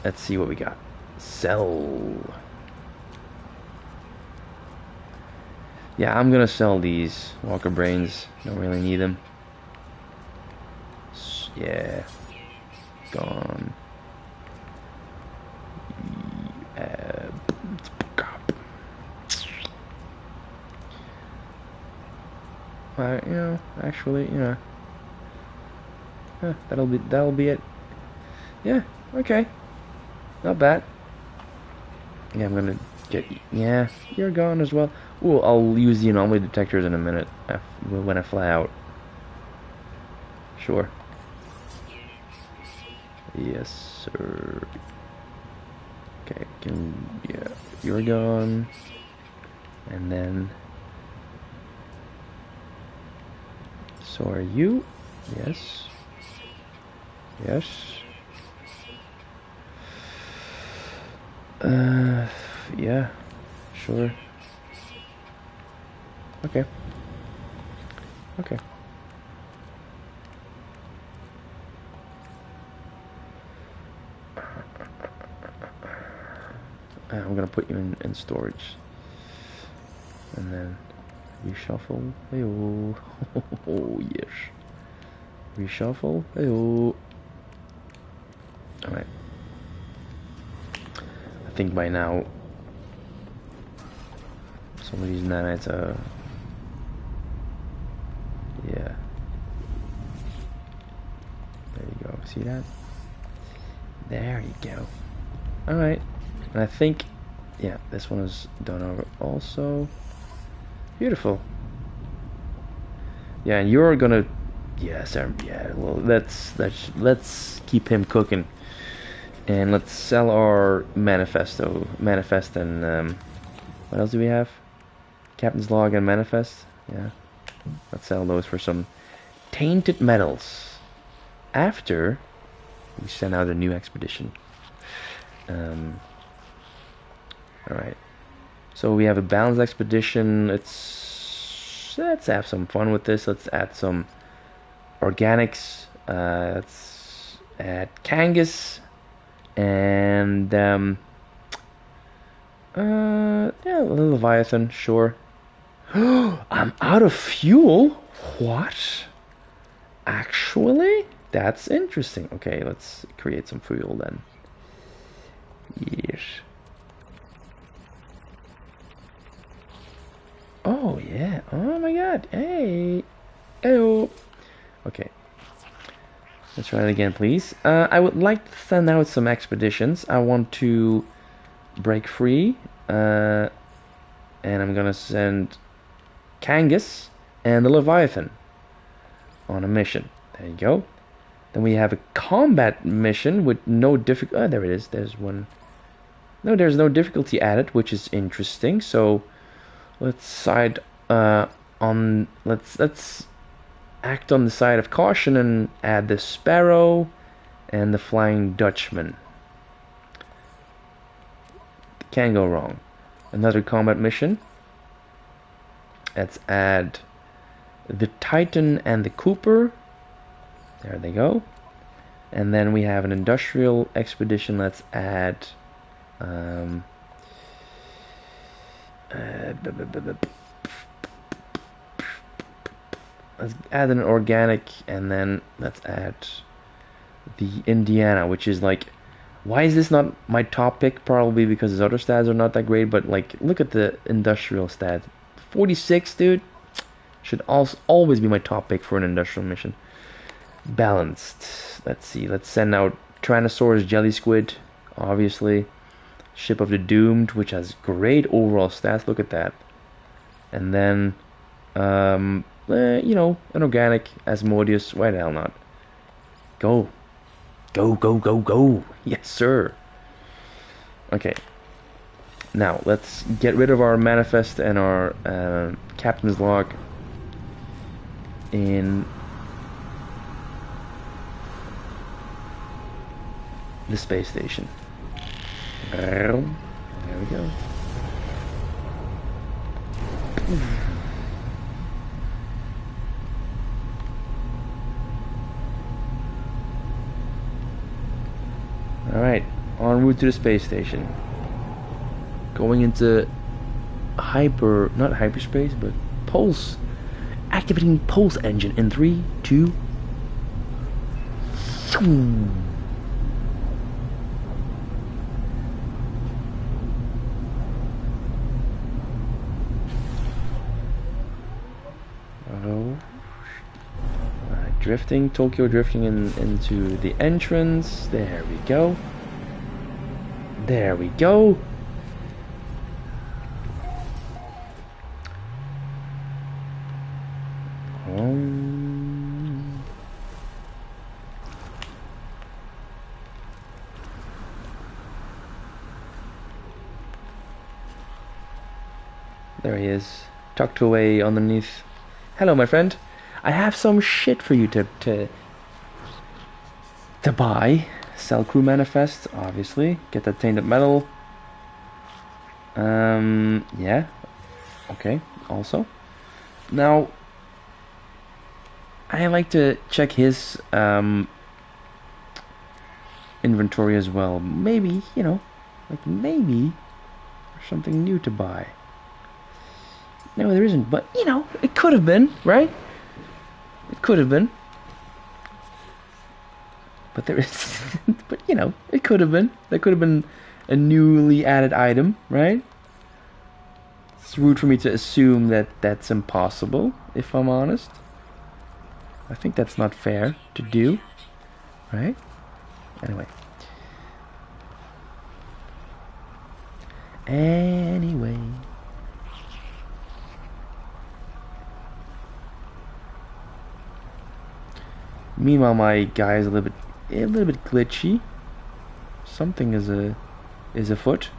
Speaker 1: Let's see what we got. Sell. Yeah, I'm gonna sell these Walker Brains. Don't really need them. Yeah. Gone. You know, actually, you know, that'll be it. Yeah, okay, not bad. Yeah, I'm gonna get. Yeah, you're gone as well. Ooh, I'll use the anomaly detectors in a minute when I fly out. Sure. Yes, sir. Okay, yeah, you're gone. And then, so are you? Yes. Yeah, sure. Okay. I'm gonna put you in storage. And then reshuffle. Hey-oh. Oh, yes. Reshuffle. Hey-oh. Alright. I think by now some of these nanites yeah. There you go. See that? There you go. Alright. And I think, yeah, this one is done over also. Beautiful. Yeah, and you're gonna, yes, yeah. Well, let's keep him cooking, and let's sell our manifest, and what else do we have? Captain's log and manifest. Yeah, let's sell those for some tainted metals. After we send out a new expedition. Alright. So we have a balanced expedition. Let's have some fun with this. Let's add some organics. Let's Add Kangas and yeah, Leviathan, sure. I'm out of fuel? What? Actually? That's interesting. Okay, let's create some fuel then. Yes. Oh yeah. Oh my god. Hey. Ew. Okay. Let's try it again, please. I would like to send out some expeditions. I want to break free. And I'm gonna send Kangas and the Leviathan on a mission. There you go. Then we have a combat mission with no difficulty. Oh, there it is. There's one. No, there's no difficulty added, which is interesting. So let's side on. Let's act on the side of caution and add the Sparrow and the Flying Dutchman. Can't go wrong. Another combat mission. Let's add the Titan and the Cooper. There they go. And then we have an industrial expedition. Let's add let's add an organic, and then let's add the Indiana, which is like, why is this not my top pick? Probably because his other stats are not that great, but like, look at the industrial stat. 46, dude. Should also always be my top pick for an industrial mission. Balanced. Let's see. Let's send out Tyrannosaurus Jelly Squid, obviously. Ship of the Doomed, which has great overall stats. Look at that. And then, you know, an organic Asmodeus. Why the hell not? Go. Go, go, go, go. Yes, sir. Okay. Now, let's get rid of our manifest and our captain's log in the space station. There we go. Alright, en route to the space station. Going into not hyperspace, but pulse. Activating pulse engine in 3, 2. Drifting, Tokyo drifting into the entrance. There we go. There we go. There he is, tucked away underneath. Hello, my friend. I have some shit for you to buy. Sell crew manifest, obviously. Get that tainted metal. Yeah. Okay, also. Now, I like to check his inventory as well. Maybe, you know, like maybe there's something new to buy. No, there isn't, but you know, it could have been, right? It could have been. But there is, but you know, it could have been. There could have been a newly added item, right? It's rude for me to assume that that's impossible, if I'm honest. I think that's not fair to do, right? Anyway. Anyway. Meanwhile, my guy is a little bit glitchy. Something is afoot.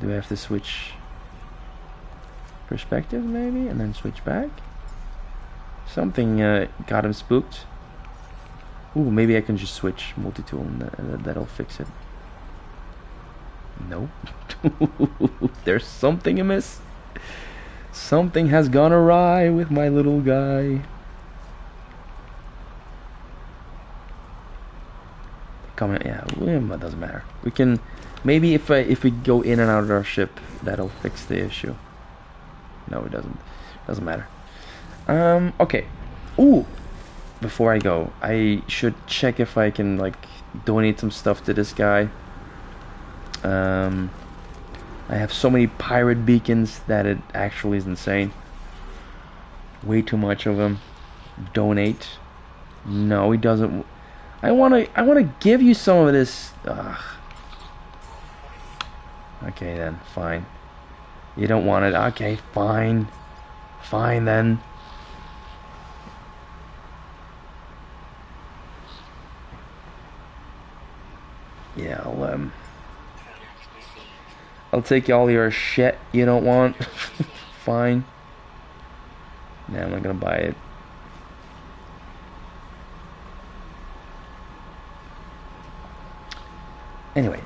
Speaker 1: Do I have to switch perspective maybe, and then switch back? Something got him spooked. Ooh, maybe I can just switch multi-tool and that'll fix it. Nope. There's something amiss. Something has gone awry with my little guy. Coming, yeah, it doesn't matter. We can, maybe if we go in and out of our ship, that'll fix the issue. No, it doesn't. Doesn't matter. Okay. Ooh, before I go, I should check if I can like donate some stuff to this guy. I have so many pirate beacons that it actually is insane. Way too much of them. Donate. No, he doesn't. I wanna give you some of this. Ugh. Okay then, fine. You don't want it. Okay, fine. Fine then. Yeah, I'll take all your shit you don't want. Fine. Nah, I'm not gonna buy it. Anyway.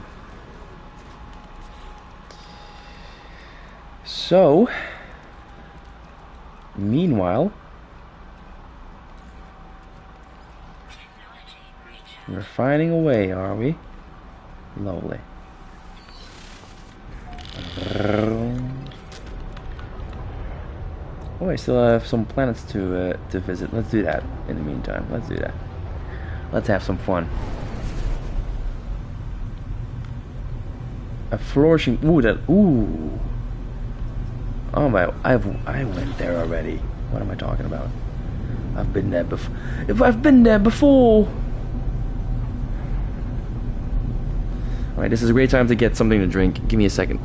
Speaker 1: So, meanwhile, we're finding a way, are we? Lovely. Oh, I still have some planets to visit. Let's do that in the meantime. Let's do that. Let's have some fun. A flourishing. Ooh, that. Ooh. Oh my! I went there already. What am I talking about? I've been there before. If I've been there before. All right, this is a great time to get something to drink. Give me a second.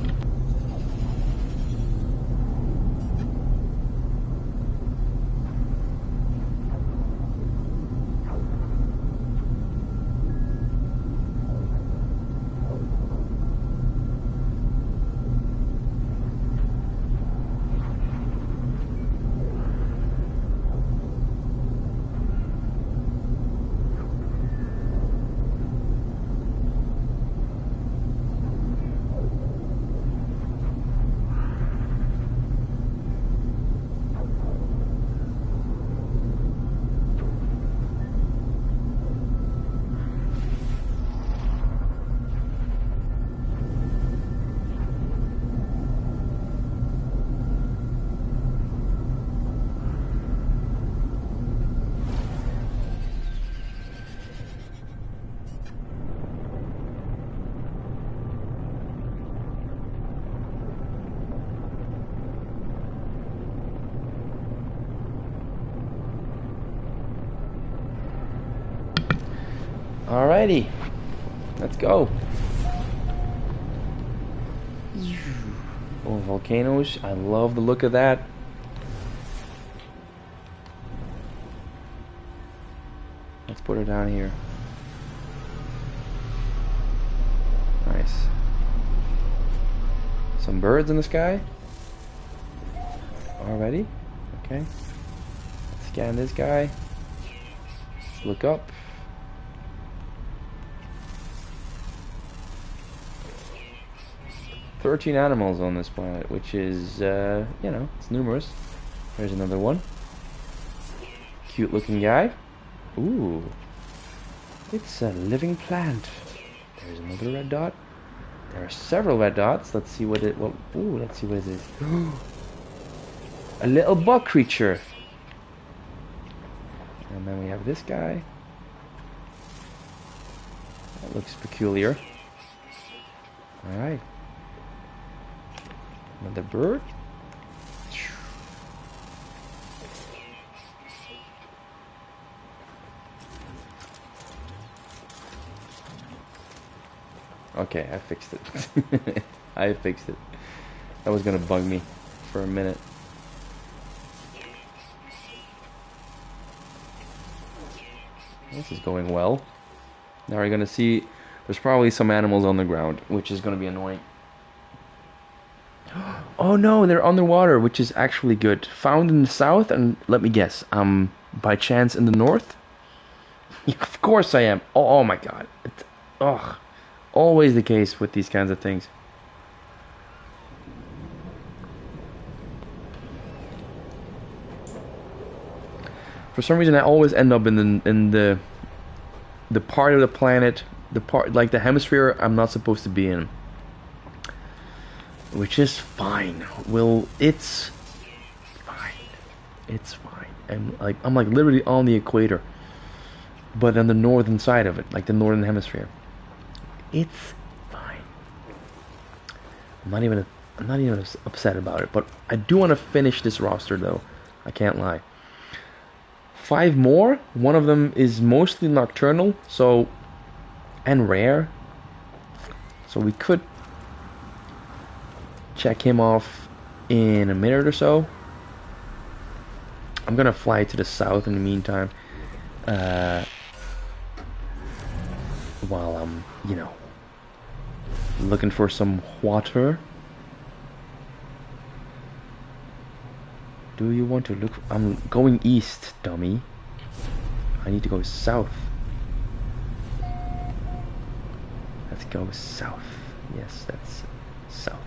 Speaker 1: Alrighty, let's go. Oh, volcanoes! I love the look of that. Let's put her down here. Nice. Some birds in the sky. Already? Okay. Let's scan this guy. Look up. "13 animals on this planet," which is, you know, it's numerous. There's another one. Cute looking guy. Ooh. It's a living plant. There's another red dot. There are several red dots. Let's see what it, ooh, let's see what it is. A little bug creature. And then we have this guy. That looks peculiar. Alright. Another bird. Okay, I fixed it. I fixed it. That was gonna bug me for a minute. This is going well. Now we're gonna see there's probably some animals on the ground, which is gonna be annoying. Oh no, they're underwater, which is actually good. Found in the south, and let me guess, by chance in the north? Of course I am. Oh my god. Ugh. Always the case with these kinds of things. For some reason I always end up in the part of the planet the part, like the hemisphere I'm not supposed to be in, which is fine. It's fine. It's fine. And like I'm like literally on the equator, but on the northern side of it, like the northern hemisphere. It's fine. I'm not even upset about it, but I do want to finish this roster though. I can't lie. 5 more. One of them is mostly nocturnal, so and rare. So we could check him off in a minute or so. I'm gonna fly to the south in the meantime, while I'm, looking for some water. Do you want to look? I'm going east, dummy. I need to go south. Let's go south. Yes, that's south.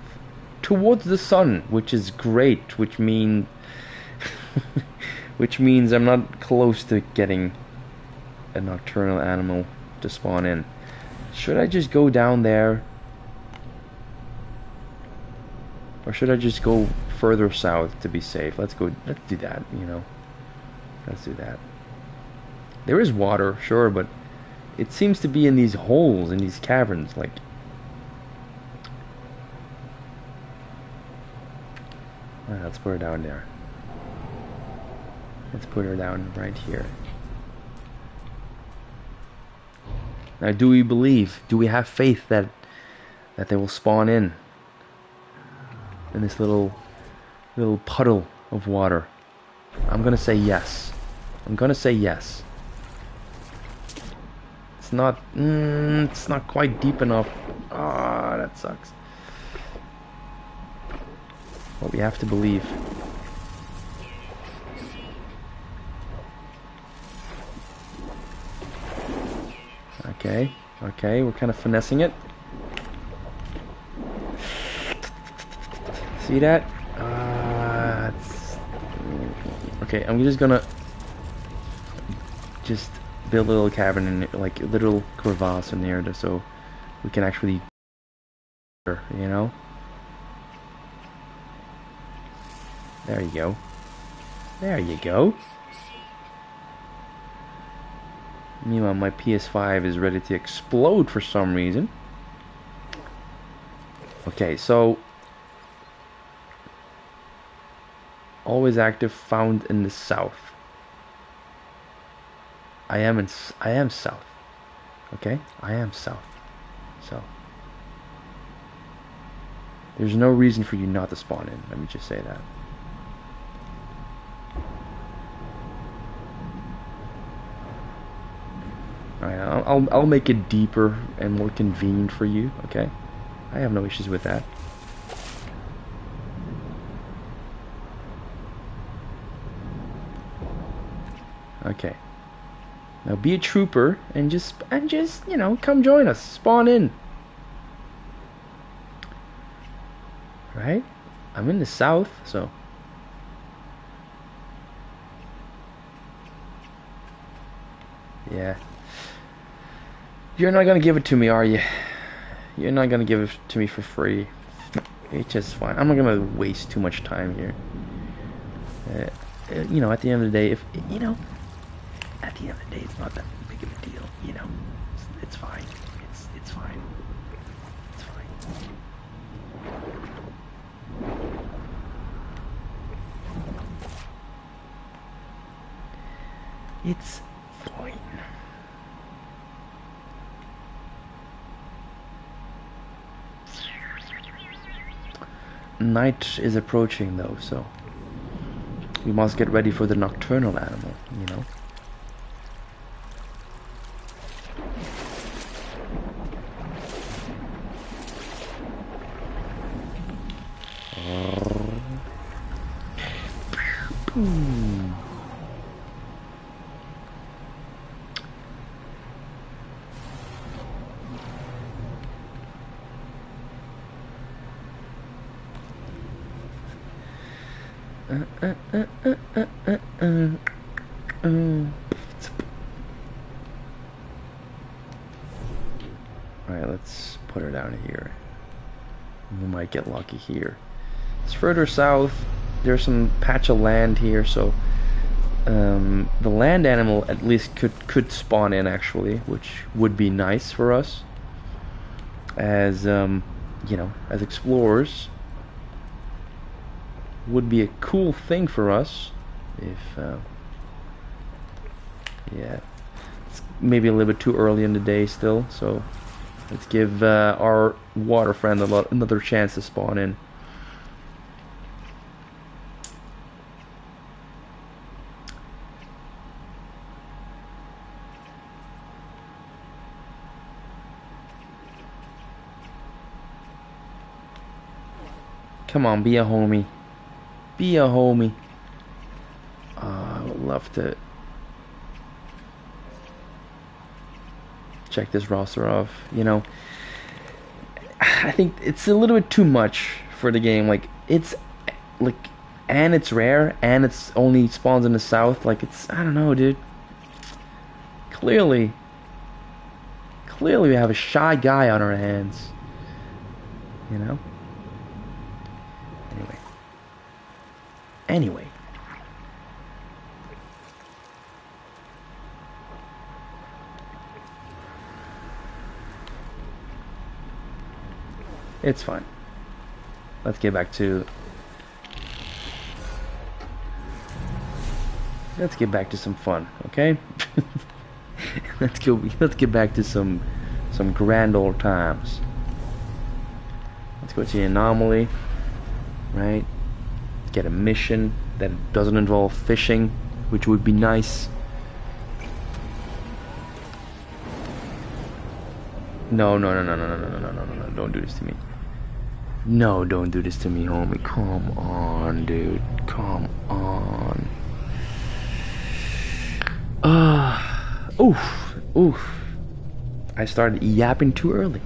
Speaker 1: Towards the sun, which is great, which means I'm not close to getting a nocturnal animal to spawn in. Should I just go down there? Or should I just go further south to be safe? Let's do that, Let's do that. There is water, sure, but it seems to be in these holes, in these caverns, like... let's put her down there. Let's put her down right here. Now, do we believe? Do we have faith that they will spawn in this little puddle of water? I'm gonna say yes. I'm gonna say yes. It's not quite deep enough. Ah, that sucks. But we have to believe. Okay, we're kind of finessing it. See that? Okay, I'm just gonna build a little cabin in it, like a little crevasse in there, so we can actually, There you go. There you go. Meanwhile, my PS5 is ready to explode for some reason. Okay, so always active, found in the south. I am south. Okay, I am south. So there's no reason for you not to spawn in. Let me just say that. Alright, I'll make it deeper and more convenient for you. Okay, I have no issues with that. Okay. Now be a trooper and just come join us. Spawn in. Right? I'm in the south, so yeah. You're not gonna give it to me, are you? You're not gonna give it to me for free. It's just fine. I'm not gonna waste too much time here. At the end of the day, at the end of the day, it's not that big of a deal. It's fine. It's fine. It's fine. It's fine. Night is approaching though, so we must get ready for the nocturnal animal, Alright, let's put her down here. We might get lucky here. It's further south. There's some patch of land here, so the land animal at least could spawn in actually, which would be nice for us as you know, as explorers. Would be a cool thing for us if yeah, it's maybe a little bit too early in the day still, so let's give our water friend another chance to spawn in. Come on, be a homie. Be a homie. I would love to check this roster off. You know, I think it's a little bit too much for the game. Like, it's like, and it's rare, and it's only spawns in the south. Like, it's, I don't know, dude. Clearly we have a shy guy on our hands. You know? Anyway. It's fine. Let's get back to some fun, okay? let's get back to some grand old times. Let's go to the anomaly, right? Get a mission that doesn't involve fishing, which would be nice. No, don't do this to me. No, don't do this to me, homie. Come on, dude. Come on. Oof. I started yapping too early.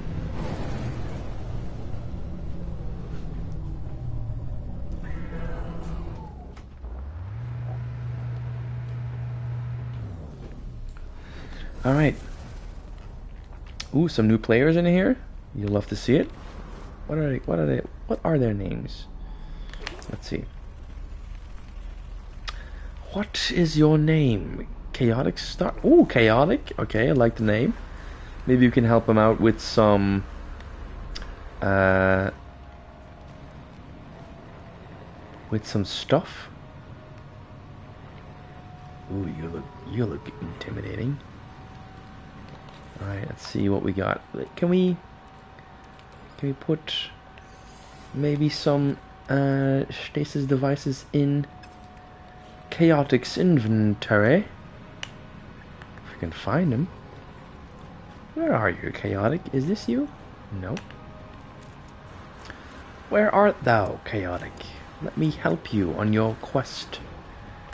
Speaker 1: Alright. Ooh, some new players in here. You'll love to see it. What are their names? Let's see. What is your name? Chaotic Star. Ooh, Chaotic. Okay, I like the name. Maybe you can help him out with some stuff. Ooh, you look intimidating. Alright, let's see what we got. Can we put maybe some stasis devices in Chaotic's inventory? If we can find them. Where are you, Chaotic? Is this you? No. Where art thou, Chaotic? Let me help you on your quest.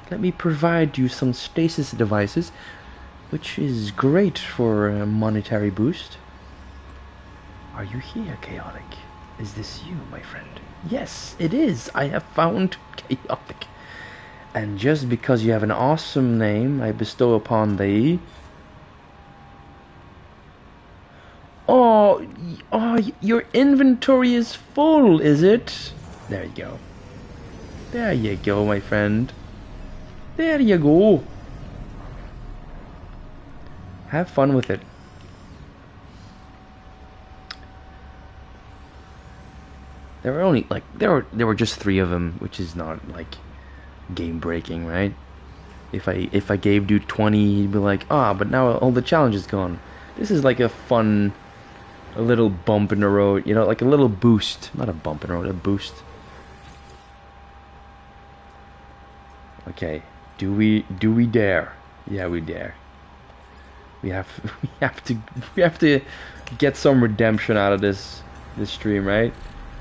Speaker 1: Let me provide you some stasis devices, which is great for a monetary boost. Are you here, Chaotic? Is this you, my friend? Yes, it is. I have found Chaotic. And just because you have an awesome name, I bestow upon thee... Oh, your inventory is full, is it? There you go. There you go, my friend. There you go. Have fun with it. There were only like there were just 3 of them, which is not like game breaking, right? If I gave dude 20, he'd be like, but now all the challenge is gone. This is like a fun, a little bump in the road, you know, like a little boost, not a bump in the road, a boost. Okay, do we dare? Yeah, we dare. We have to get some redemption out of this stream, right?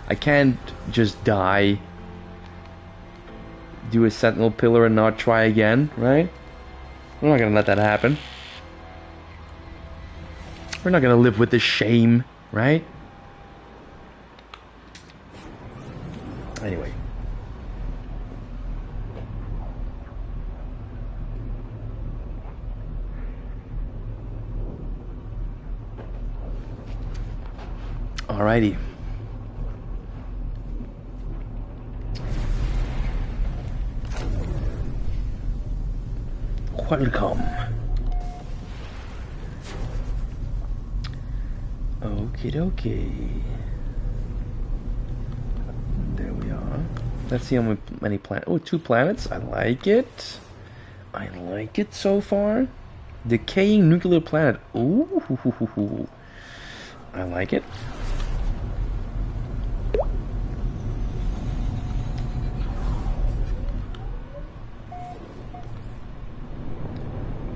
Speaker 1: I can't just die, do a sentinel pillar and not try again, right? We're not gonna let that happen. We're not gonna live with this shame, right? Anyway. Alrighty. Welcome. Okie dokie. There we are. Let's see how many planets. Oh, 2 planets. I like it. I like it so far. Decaying nuclear planet. Ooh. I like it.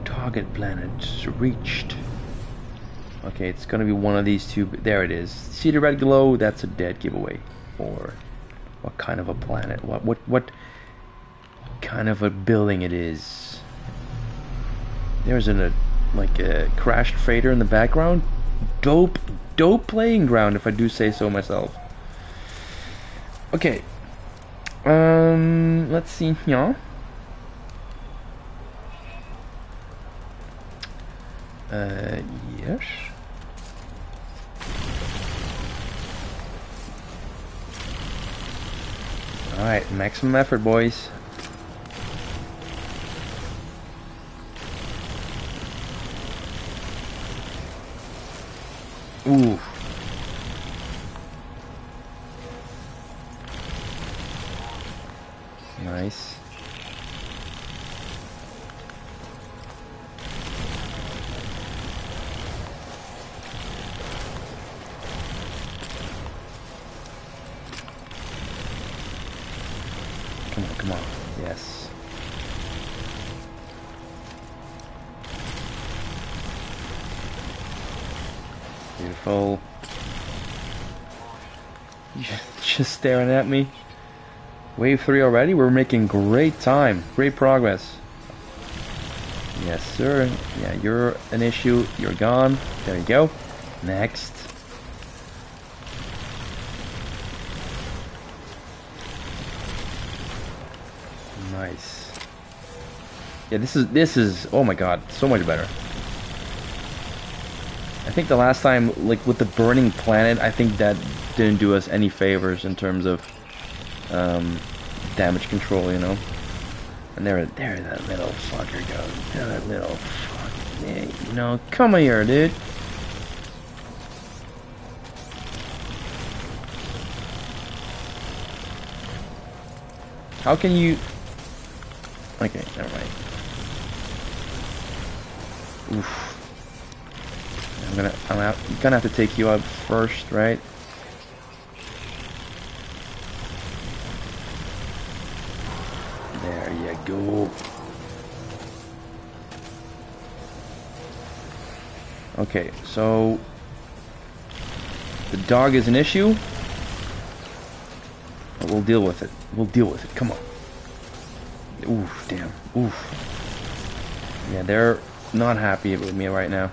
Speaker 1: Target planet reached. Okay, it's gonna be one of these two. There it is. See the red glow? That's a dead giveaway. Or what kind of a planet? What kind of a building it is? There's like a crashed freighter in the background. Dope playing ground, if I do say so myself. Okay. Let's see here. Yes. Alright, maximum effort, boys. Ooh. Nice. Come on. Yes. Beautiful. Just staring at me. Wave 3 already? We're making great time. Great progress. Yes, sir. Yeah, you're an issue. You're gone. There you go. Next. Nice. Yeah, this is oh my god, so much better. I think the last time, like with the burning planet, I think that didn't do us any favors in terms of damage control, you know. And there that little fucker goes. There that little fuck. Yeah, you know, come here, dude. How can you? Okay, never mind. Oof. I'm gonna have to take you out first, right? There you go. Okay, so the dog is an issue. But we'll deal with it. We'll deal with it. Come on. Oof, damn. Oof. Yeah, they're not happy with me right now.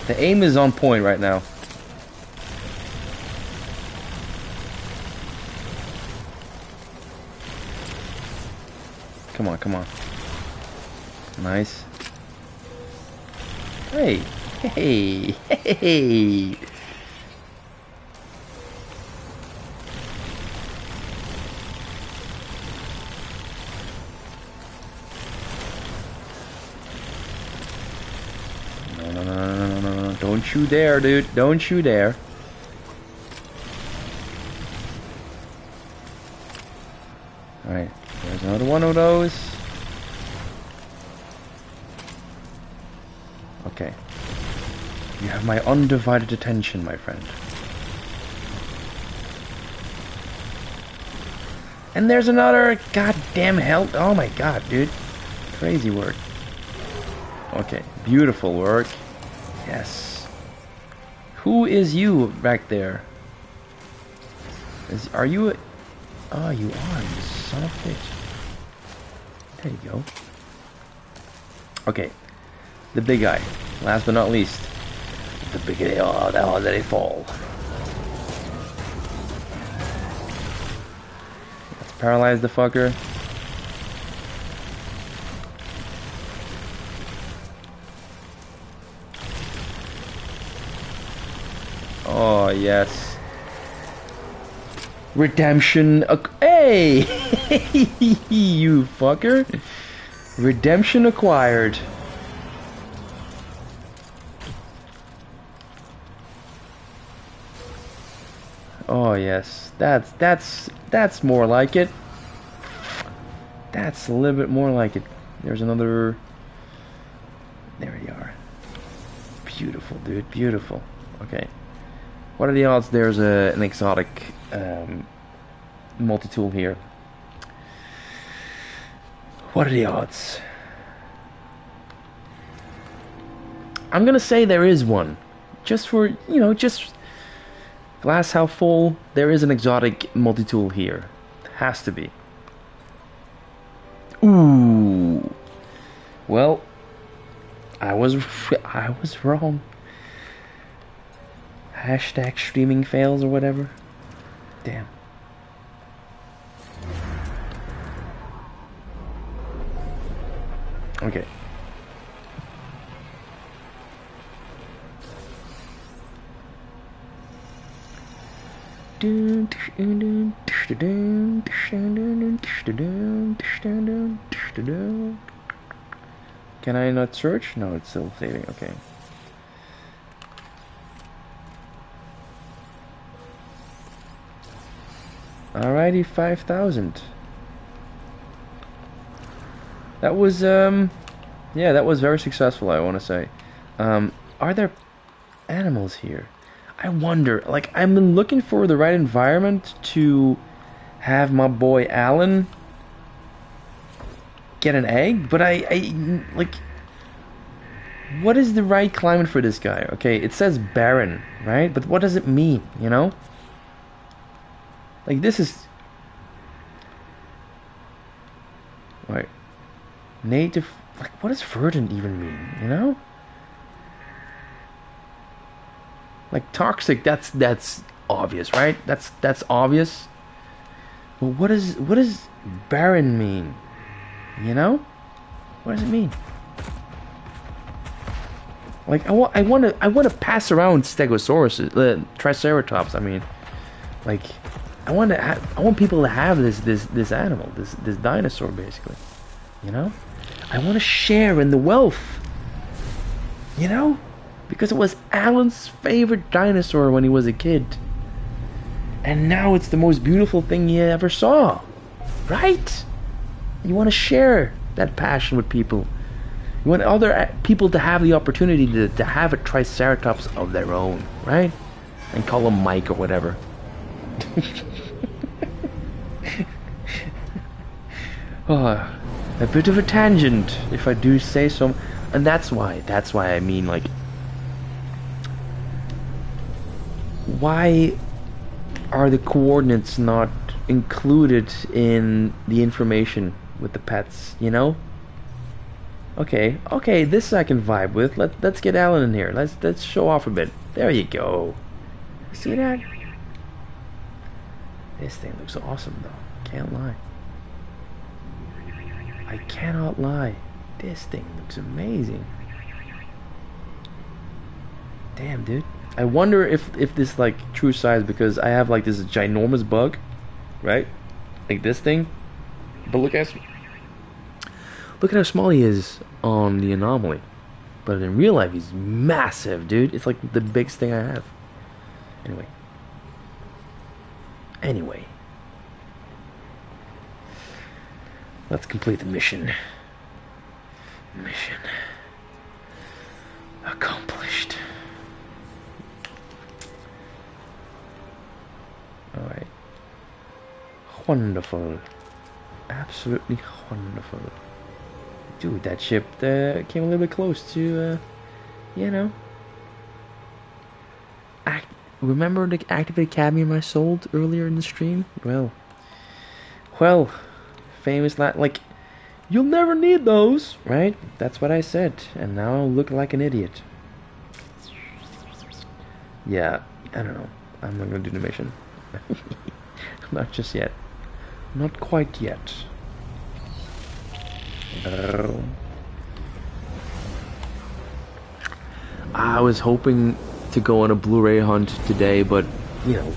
Speaker 1: The aim is on point right now. Come on, come on. Nice. Hey, hey, hey. No. Don't you dare, dude. Don't you dare. Alright, there's another one of those. Okay. You have my undivided attention, my friend. And there's another goddamn hell. Oh my god, dude. Crazy work. Okay, beautiful work. Yes. Who is you back there? Are you a... Oh, you are, you son of a bitch. There you go. Okay. The big guy. Last but not least. The big guy. Oh, how did he fall? Let's Paralyze the fucker. Oh, yes. Redemption. Hey! You fucker. Redemption acquired. Oh, yes. That's more like it. That's a little bit more like it. There's another... There you are. Beautiful, dude. Beautiful. Okay. What are the odds there's an exotic multi-tool here? What are the odds? I'm gonna say there is one. Just for, you know, just glass half full, there is an exotic multi-tool here. Has to be. Ooh. Well, I was wrong. Hashtag streaming fails or whatever. Damn. Okay. Can I not search? No, it's still saving. Okay. Alrighty, 5,000. That was yeah, that was very successful, I want to say. Are there animals here? I wonder, like, I've been looking for the right environment to have my boy Alan get an egg, but I like, what is the right climate for this guy? Okay, it says barren, right? But what does it mean, you know? Like, this is... Right. Native... Like, what does verdant even mean, you know? Like, toxic, that's obvious, right? That's obvious. But what does barren mean? You know? What does it mean? Like, I want to pass around Stegosaurus, Triceratops. I mean, like, I want people to have this animal, this dinosaur, basically. You know? I want to share in the wealth. You know? Because it was Alan's favorite dinosaur when he was a kid. And now it's the most beautiful thing he ever saw. Right? You want to share that passion with people. You want other people to have the opportunity to have a Triceratops of their own. Right? And call him Mike or whatever. Oh, a bit of a tangent, if I do say so. And that's why I mean, like, why are the coordinates not included in the information with the pets, you know? Okay, this I can vibe with. Let's get Alan in here. Let's show off a bit. There you go. See that? This thing looks awesome though. Can't lie. I cannot lie. This thing looks amazing. Damn, dude. I wonder if this like true size, because I have like this ginormous bug, right? Like this thing. But look at how small he is on the anomaly. But in real life he's massive, dude. It's like the biggest thing I have. Anyway. Let's complete the mission. Mission accomplished. Alright. Wonderful. Absolutely wonderful. Dude, that ship came a little bit close to, you know. Remember the activated cadmium I sold earlier in the stream? Well, famous like, you'll never need those, right? That's what I said, and now I look like an idiot. Yeah, I don't know. I'm not gonna do the mission. Not just yet. Not quite yet. I was hoping to go on a Blu-ray hunt today, but you know,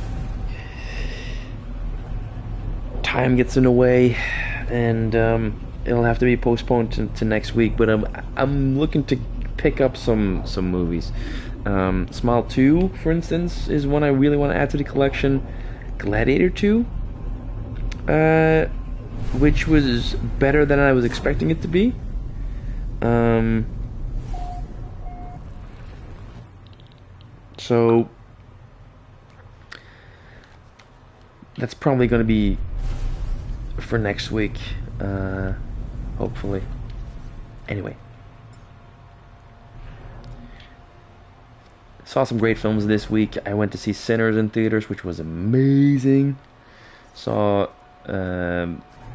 Speaker 1: time gets in the way, and it'll have to be postponed to next week. But I'm looking to pick up some movies. Smile 2, for instance, is one I really want to add to the collection. Gladiator 2, which was better than I was expecting it to be. So that's probably going to be for next week, hopefully. Anyway, saw some great films this week. I went to see Sinners in theaters, which was amazing. Saw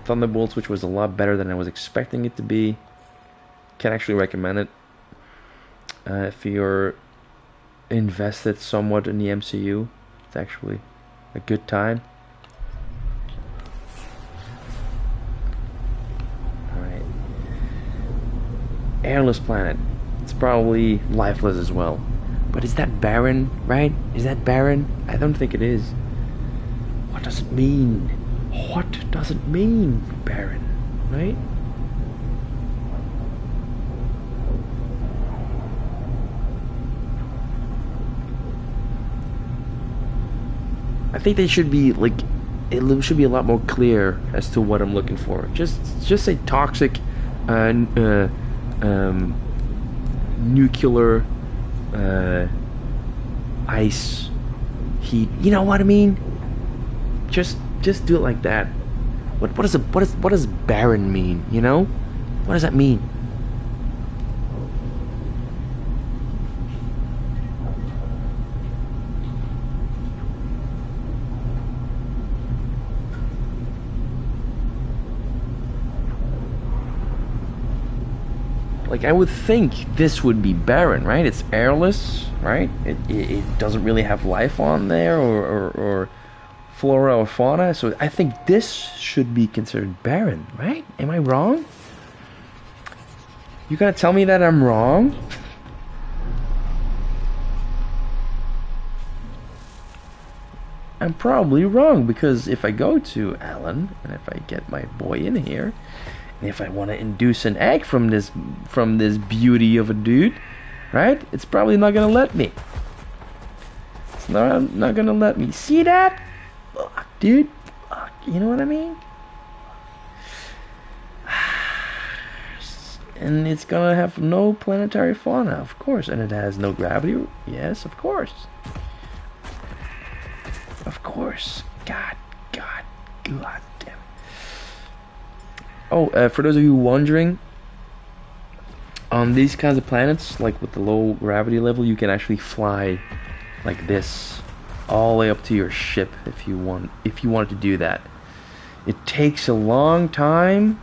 Speaker 1: Thunderbolts, which was a lot better than I was expecting it to be. Can actually recommend it if you're invested somewhat in the MCU. It's actually a good time. Alright. Airless Planet. It's probably lifeless as well. But is that barren, right? Is that barren? I don't think it is. What does it mean? What does it mean, barren, right? I think they should be like, it should be a lot more clear as to what I'm looking for. Just say toxic, nuclear, ice, heat. You know what I mean? Just do it like that. What does barren mean? You know, what does that mean? Like, I would think this would be barren, right? It's airless, right? It doesn't really have life on there, or flora or fauna. So I think this should be considered barren, right? Am I wrong? You gonna tell me that I'm wrong? I'm probably wrong, because if I go to Alan, and if I get my boy in here, and if I want to induce an egg from this beauty of a dude, right? It's probably not gonna let me. It's not gonna let me. See that? Fuck, dude. Fuck, you know what I mean? And it's gonna have no planetary fauna, of course, and it has no gravity. Yes, of course. Of course. God damn it. Oh, for those of you wondering, on these kinds of planets, like with the low gravity level, you can actually fly like this all the way up to your ship if you wanted to do that. It takes a long time,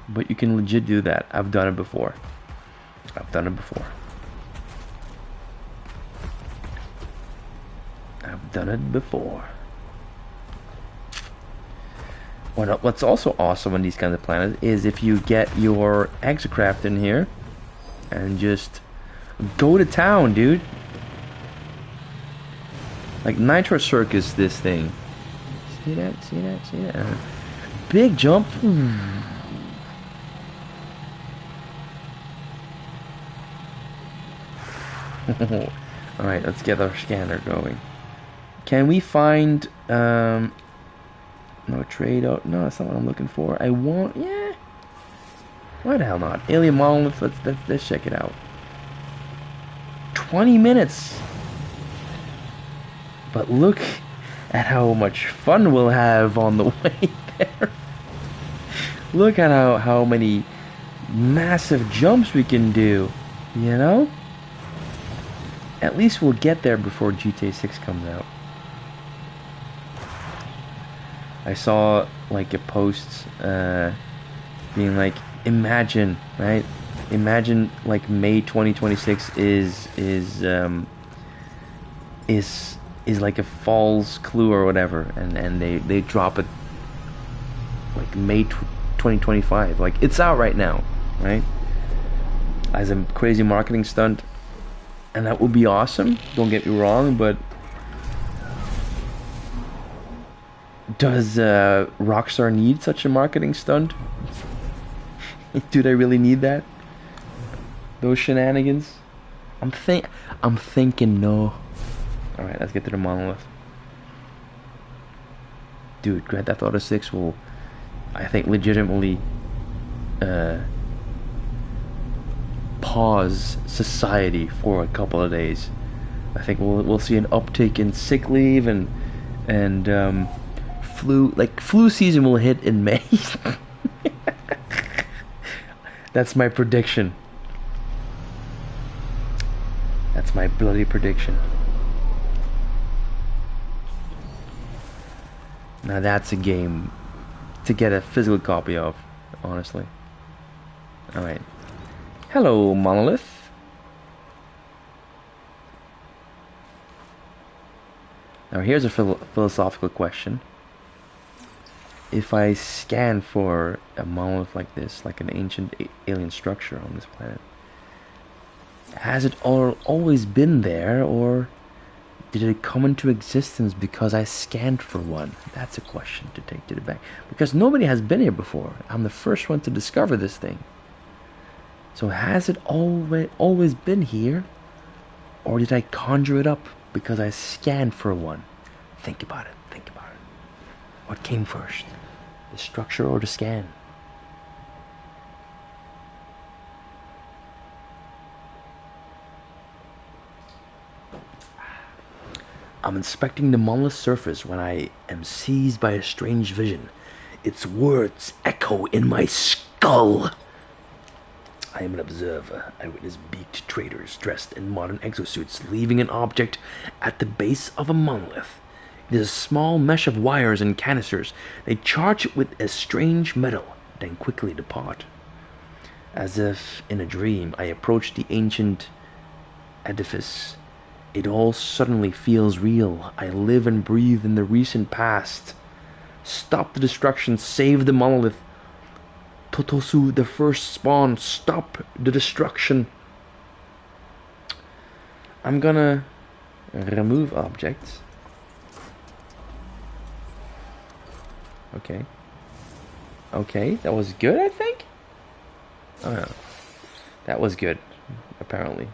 Speaker 1: but you can legit do that. I've done it before. What's also awesome on these kinds of planets is if you get your exocraft in here and just go to town, dude. Like Nitro Circus, this thing. See that? Big jump. Alright, let's get our scanner going. Can we find no trade out? No, that's not what I'm looking for. Yeah. Why the hell not? Alien Monolith, let's check it out. 20 minutes. But look at how much fun we'll have on the way there. Look at how many massive jumps we can do, you know? At least we'll get there before GTA 6 comes out. I saw like a post being like, imagine, right? Imagine like May 2026 is like a false clue or whatever, and they drop it like May 2025. Like, it's out right now, right? As a crazy marketing stunt, and that would be awesome. Don't get me wrong, but does Rockstar need such a marketing stunt? Do they really need that? Those shenanigans? I'm thinking no. All right, let's get to the monolith. Dude, Grand Theft Auto 6 will, I think, legitimately pause society for a couple of days. I think we'll see an uptick in sick leave and flu season will hit in May. That's my prediction. That's my bloody prediction. Now that's a game to get a physical copy of, honestly. Alright. Hello, Monolith. Now here's a philosophical question. If I scan for a monolith like this, like an ancient alien structure on this planet, has it always been there, or did it come into existence because I scanned for one? That's a question to take to the bank. Because nobody has been here before. I'm the first one to discover this thing. So has it always been here? Or did I conjure it up because I scanned for one? Think about it. Think about it. What came first? The structure or the scan? I'm inspecting the monolith's surface when I am seized by a strange vision. Its words echo in my skull. I am an observer. I witness beaked traders dressed in modern exosuits leaving an object at the base of a monolith. It is a small mesh of wires and canisters. They charge it with a strange metal, then quickly depart. As if in a dream, I approach the ancient edifice. It all suddenly feels real. I live and breathe in the recent past. Stop the destruction. Save the monolith. Totosu, the first spawn. Stop the destruction. I'm gonna remove objects. Okay. Okay, that was good, I think? Oh, no. That was good, apparently.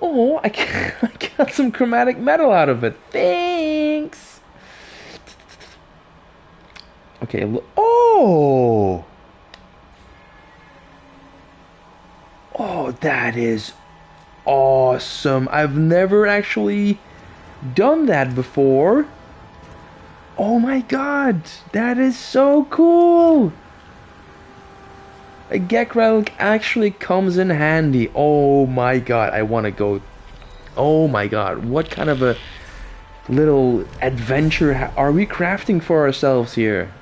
Speaker 1: Oh, I got some chromatic metal out of it. Thanks. Okay, oh! Oh, that is awesome. I've never actually done that before. Oh my god, that is so cool! A Gek relic actually comes in handy. Oh my god, I want to go. Oh my god, what kind of a little adventure are we crafting for ourselves here?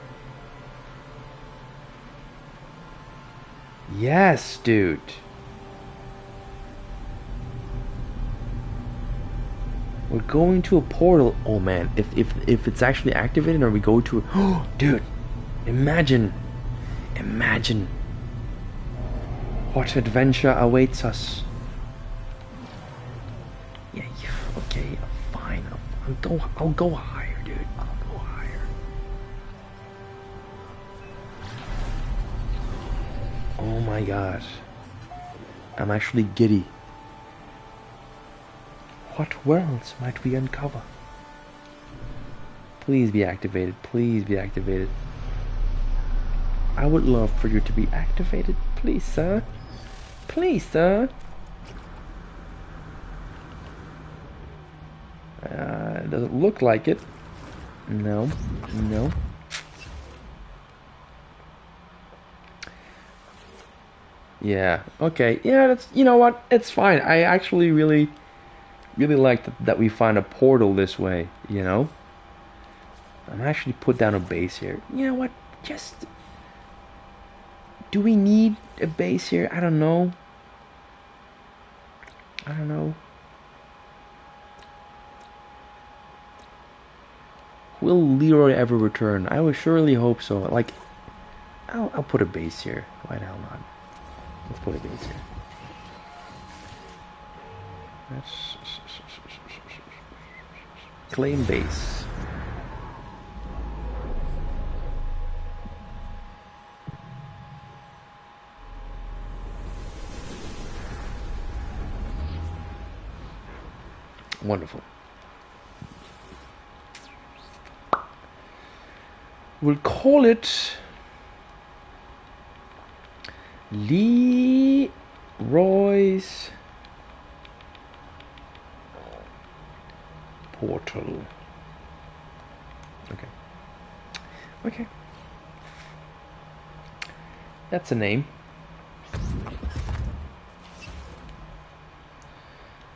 Speaker 1: Yes, dude. We're going to a portal. Oh man, if it's actually activated, or we go to a, oh dude, imagine what adventure awaits us. Yeah, okay, fine. I'll go higher, dude. I'll go higher. Oh my god. I'm actually giddy. What worlds might we uncover? Please be activated. Please be activated. I would love for you to be activated. Please, sir. Please, sir. It doesn't look like it. No. No. Yeah. Okay. Yeah, that's, you know what? It's fine. I actually really like that we find a portal this way, you know? I'm actually put down a base here. You know what? Just... Do we need a base here? I don't know. I don't know. Will Leroy ever return? I would surely hope so. Like, I'll put a base here. Why the hell not? Let's put a base here. Let's claim base. Wonderful. We'll call it Leroy's Portal. Okay. Okay. That's a name.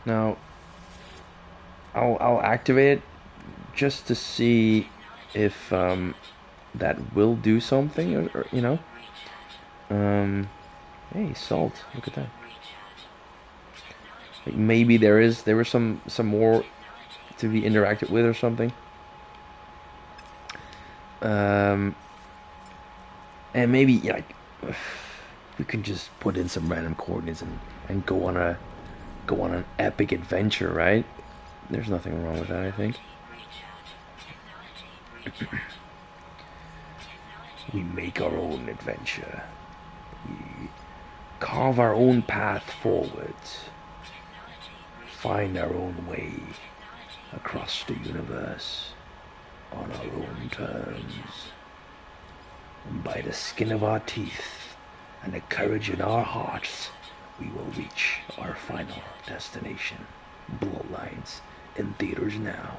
Speaker 1: Now, I'll activate it just to see if that will do something, or you know. Hey, salt! Look at that. Like maybe there was some more to be interacted with or something. And maybe like we can just put in some random coordinates and go on an epic adventure, right? There's nothing wrong with that, I think. We make our own adventure. We carve our own path forward. Find our own way across the universe on our own terms. And by the skin of our teeth and the courage in our hearts, we will reach our final destination. Bloodlines in theaters now.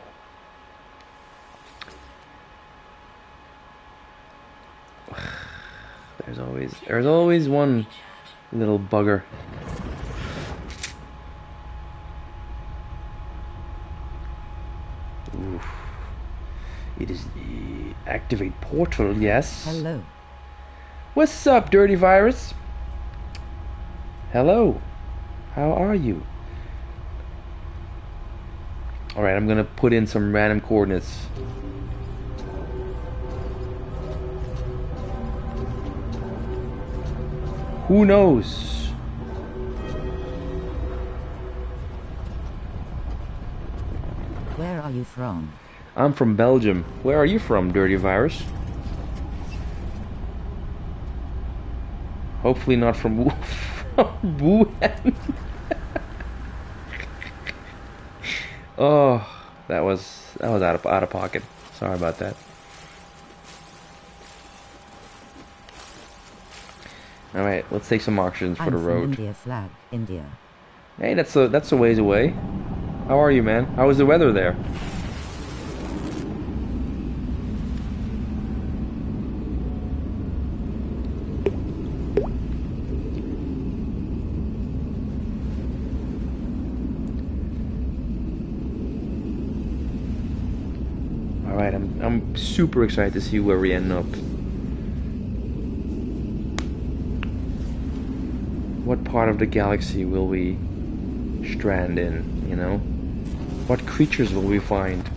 Speaker 1: There's always one little bugger. Oof. It is the activate portal, yes.
Speaker 3: Hello.
Speaker 1: What's up, Dirty Virus? Hello. How are you? Alright, I'm gonna put in some random coordinates. Who knows?
Speaker 3: Where are you from?
Speaker 1: I'm from Belgium. Where are you from, Dirty Virus? Hopefully not from Wuhan. Oh, that was out of pocket. Sorry about that. All right, let's take some options for the road.
Speaker 3: India flag, India.
Speaker 1: Hey, that's a ways away. How are you, man? How was the weather there? All right, I'm super excited to see where we end up. What part of the galaxy will we strand in, you know? What creatures will we find?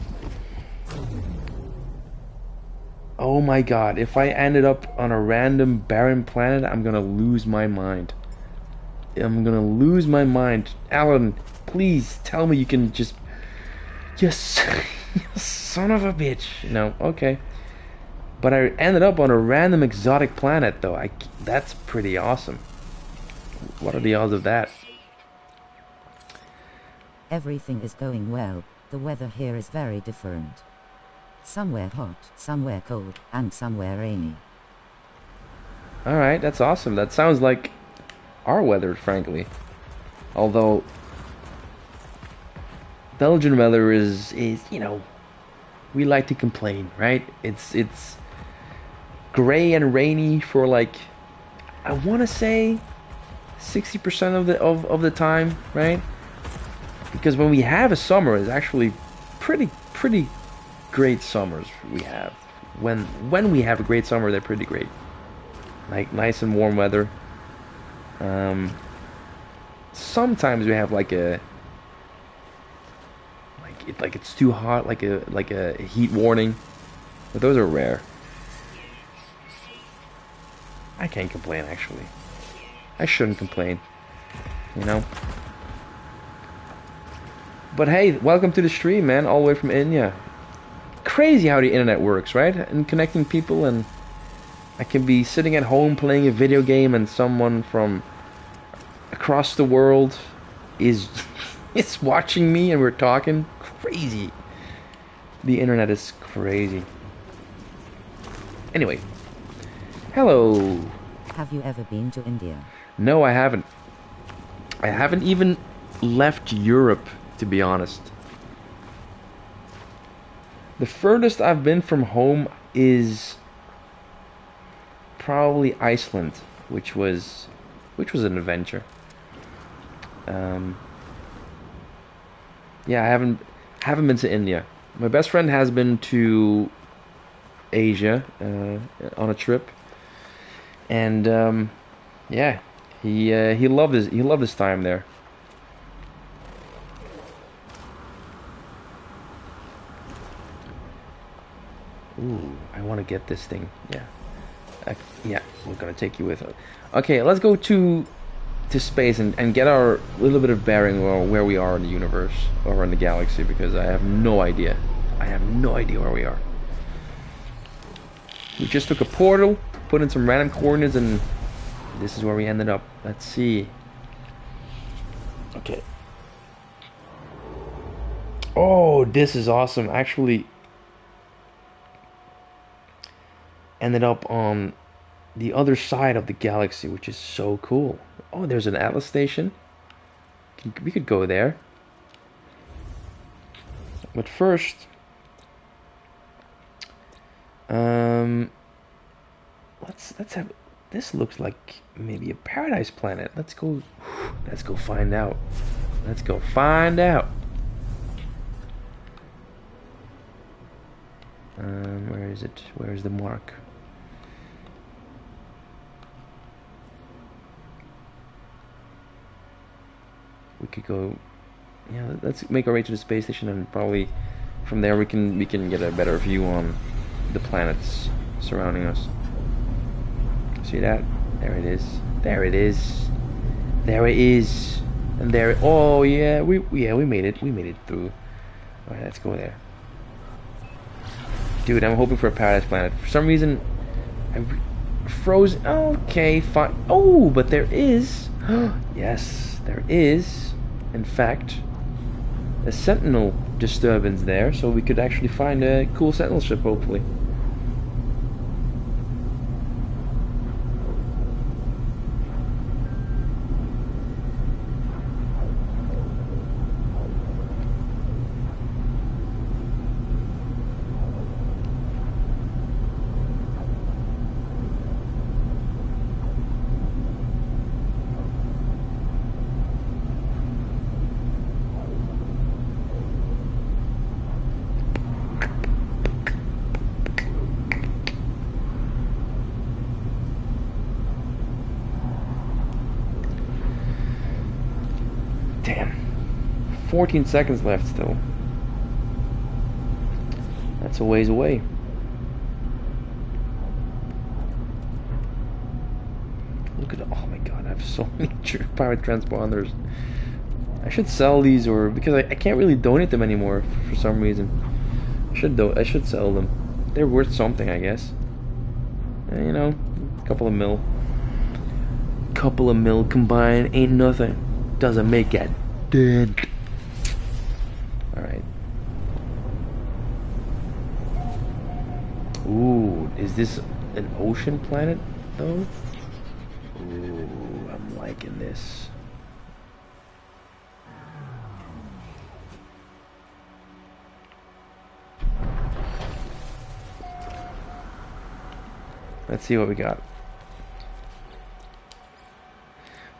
Speaker 1: Oh my god, if I ended up on a random barren planet, I'm gonna lose my mind. I'm gonna lose my mind. Alan, please tell me you can just... Yes, son of a bitch. No, okay. But I ended up on a random exotic planet, though. That's pretty awesome. What are the odds of that?
Speaker 3: Everything is going well. The weather here is very different. Somewhere hot, somewhere cold, and somewhere rainy.
Speaker 1: Alright, that's awesome. That sounds like our weather, frankly. Although Belgian weather is you know, we like to complain, right? It's gray and rainy for like, I want to say 60% of the time, right? Because when we have a summer, it's actually pretty great summers we have. When we have a great summer, they're pretty great. Like nice and warm weather. Sometimes we have like it's too hot, like a heat warning. But those are rare. I can't complain, actually. I shouldn't complain. You know? But hey, welcome to the stream, man, all the way from India. Crazy how the internet works, right? And connecting people, and I can be sitting at home playing a video game and someone from across the world is is watching me and we're talking. Crazy. The internet is crazy. Anyway. Hello.
Speaker 3: Have you ever been to India?
Speaker 1: No, I haven't. I haven't even left Europe, to be honest. The furthest I've been from home is probably Iceland, which was an adventure. Yeah, I haven't been to India. My best friend has been to Asia on a trip, and yeah, he loved his time there. Ooh, I want to get this thing. Yeah, yeah, we're gonna take you with us. Okay, let's go to space and get our little bit of bearing where we are in the universe or in the galaxy, because I have no idea. I have no idea where we are. We just took a portal, put in some random coordinates, and this is where we ended up. Let's see. Okay. Oh, this is awesome. Actually, ended up on the other side of the galaxy, which is so cool. Oh, there's an Atlas station. We could go there. But first, let's have. This looks like maybe a paradise planet. Let's go find out. Let's go find out. Where is it? Where is the mark? We could go. Yeah, let's make our way to the space station, and probably from there we can get a better view on the planets surrounding us. See that? There it is. There it is. There it is. And there. Oh yeah, we made it. We made it through. All right, let's go there. Dude, I'm hoping for a paradise planet. For some reason, I froze. Okay, fine. Oh, but there is. Yes, there is. In fact, a Sentinel disturbance there, so we could actually find a cool Sentinel ship, hopefully. Damn. 14 seconds left still. That's a ways away. Look at it. Oh my god, I have so many pirate transponders. I should sell these, or because I can't really donate them anymore for some reason. I should sell them. They're worth something, I guess. You know, a couple of mil. Couple of mil combined ain't nothing. Doesn't make a dent. Alright. Ooh, is this an ocean planet though? Ooh, I'm liking this. Let's see what we got.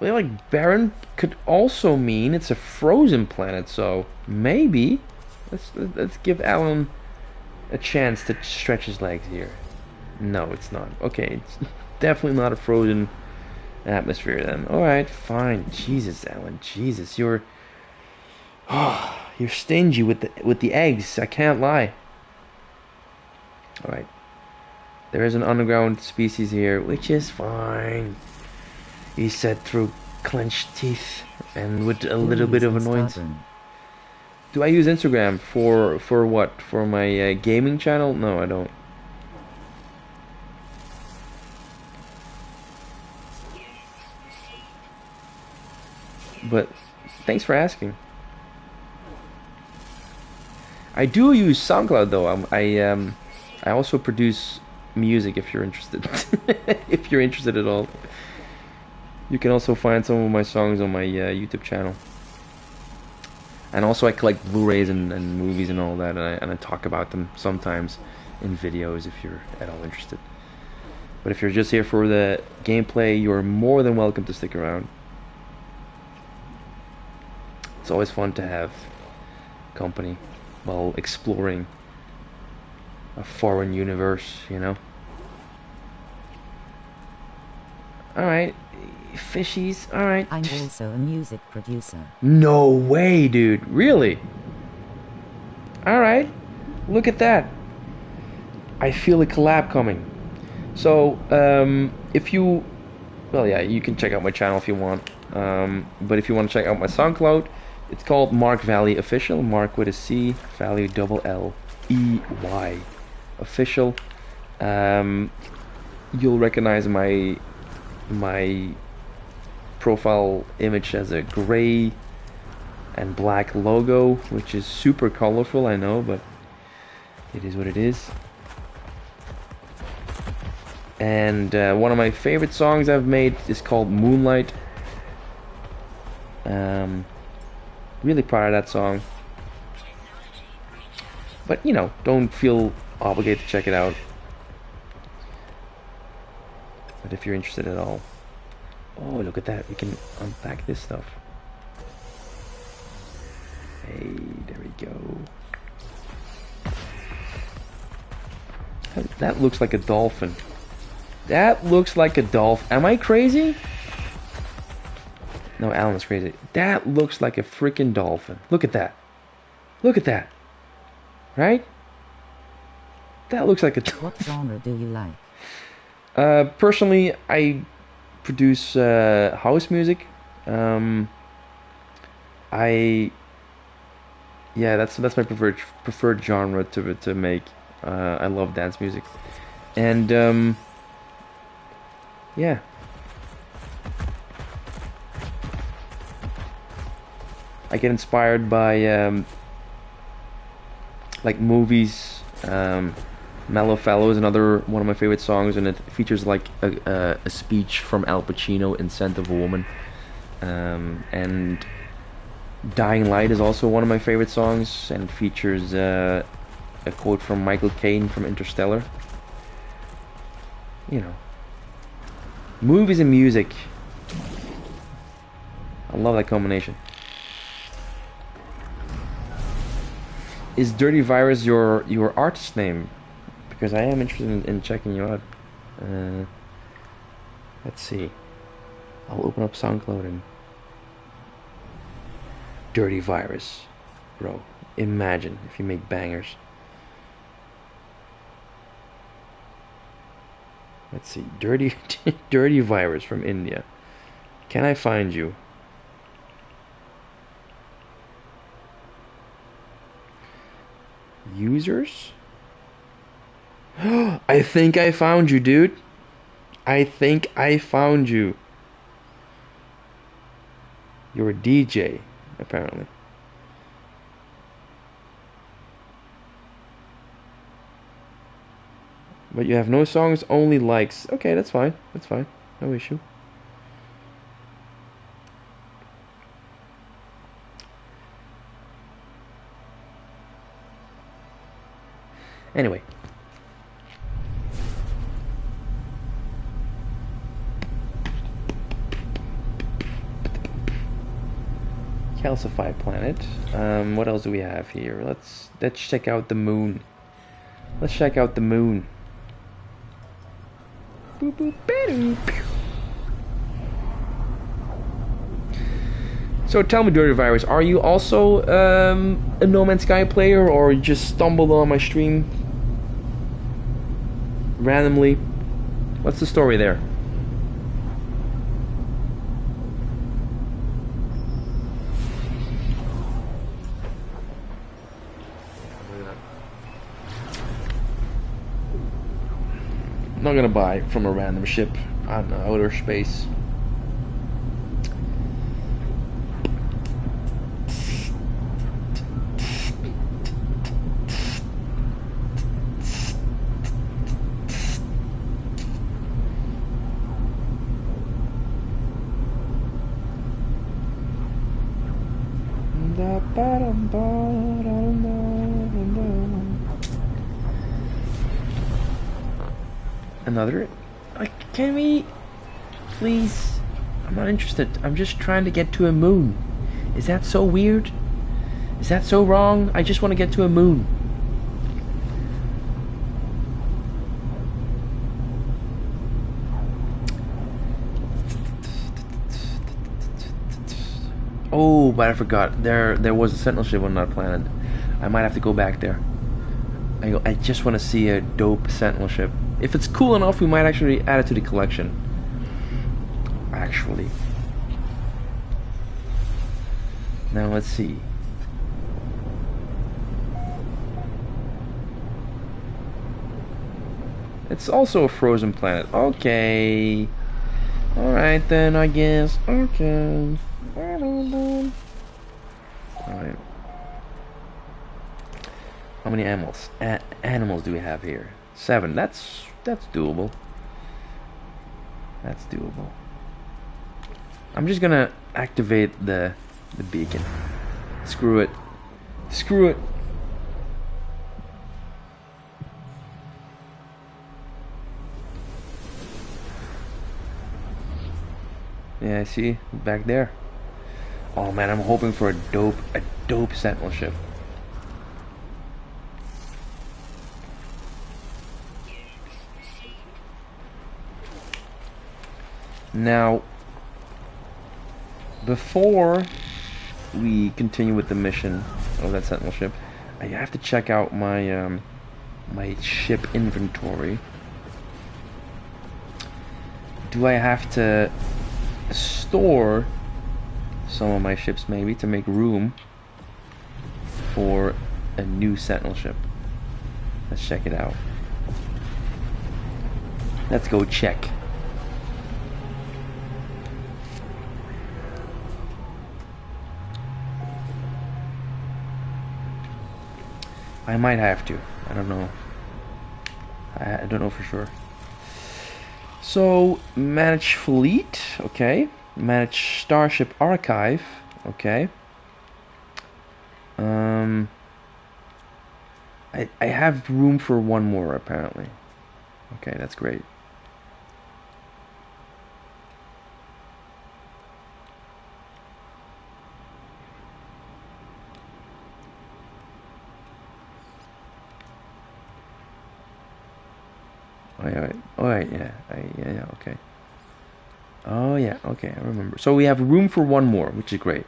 Speaker 1: Well, like, barren could also mean it's a frozen planet, so maybe let's give Alan a chance to stretch his legs here. No, it's not. Okay, it's definitely not a frozen atmosphere then. All right, fine. Jesus, Alan, Jesus, you're stingy with the eggs. I can't lie. Alright. There is an underground species here, which is fine. He said through clenched teeth and with a little bit of annoyance. Do I use Instagram for what? For my gaming channel? No, I don't. But thanks for asking. I do use SoundCloud though. I also produce music if you're interested. If you're interested at all. You can also find some of my songs on my YouTube channel. And also I collect Blu-rays and movies and all that, and I talk about them sometimes in videos if you're at all interested. But if you're just here for the gameplay, you're more than welcome to stick around. It's always fun to have company while exploring a foreign universe, you know? Alright, fishies, alright.
Speaker 3: I'm also a music producer.
Speaker 1: No way, dude. Really? Alright. Look at that. I feel a collab coming. So, if you... Well, yeah, you can check out my channel if you want. But if you want to check out my SoundCloud, it's called Mark Valley Official. Mark with a C, Valley double L-E-Y. Official. You'll recognize my profile image as a gray and black logo, which is super colorful, I know, but it is what it is. And one of my favorite songs I've made is called Moonlight. Really proud of that song. But, you know, don't feel obligated to check it out. But if you're interested at all. Oh, look at that. We can unpack this stuff. Hey, there we go. That looks like a dolphin. That looks like a dolphin. Am I crazy? No, Alan's crazy. That looks like a freaking dolphin. Look at that. Look at that. Right? That looks like a dolphin.
Speaker 3: What genre do you like?
Speaker 1: Personally, I produce house music. Yeah, that's my preferred genre to make. I love dance music, and yeah. I get inspired by like movies. Mellow Fellow is another one of my favorite songs, and it features like a speech from Al Pacino in Scent of a Woman. And Dying Light is also one of my favorite songs, and features a quote from Michael Caine from Interstellar. You know, movies and music. I love that combination. Is Dirty Virus your artist name? Because I am interested in checking you out. Let's see. I'll open up SoundCloud and... Dirty Virus. Bro, imagine if you make bangers. Let's see. Dirty Virus from India. Can I find you? Users? I think I found you, dude. I think I found you. You're a DJ, apparently. But you have no songs, only likes. Okay, that's fine. That's fine. No issue. Anyway. Calcify planet. What else do we have here? Let's check out the moon. Let's check out the moon. Boop, boop, ba-doo. So tell me, Dirty Virus, are you also a No Man's Sky player, or you just stumbled on my stream? randomly. What's the story there? I'm not gonna buy from a random ship on outer space. Another? Like, can we please? I'm not interested. I'm just trying to get to a moon. Is that so weird? Is that so wrong? I just want to get to a moon. Oh, but I forgot. There was a sentinel ship on that planet. I might have to go back there. I just want to see a dope sentinel ship. If it's cool enough, we might actually add it to the collection. Actually. Now let's see. It's also a frozen planet. Okay. Alright then, I guess. Okay. Alright. How many animals? Animals do we have here? 7. That's doable. That's doable. I'm just gonna activate the beacon. Screw it. Screw it. Yeah, I see back there. Oh man, I'm hoping for a dope sentinel ship. Now, before we continue with the mission of that sentinel ship, I have to check out my my ship inventory. Do I have to store some of my ships maybe to make room for a new sentinel ship? Let's check it out. Let's go check. I might have to. I don't know. I don't know for sure. So, manage fleet. Okay. Manage starship archive. Okay. I have room for one more apparently. Okay, that's great. Alright, yeah, okay. Oh yeah, okay, I remember. So we have room for one more, which is great.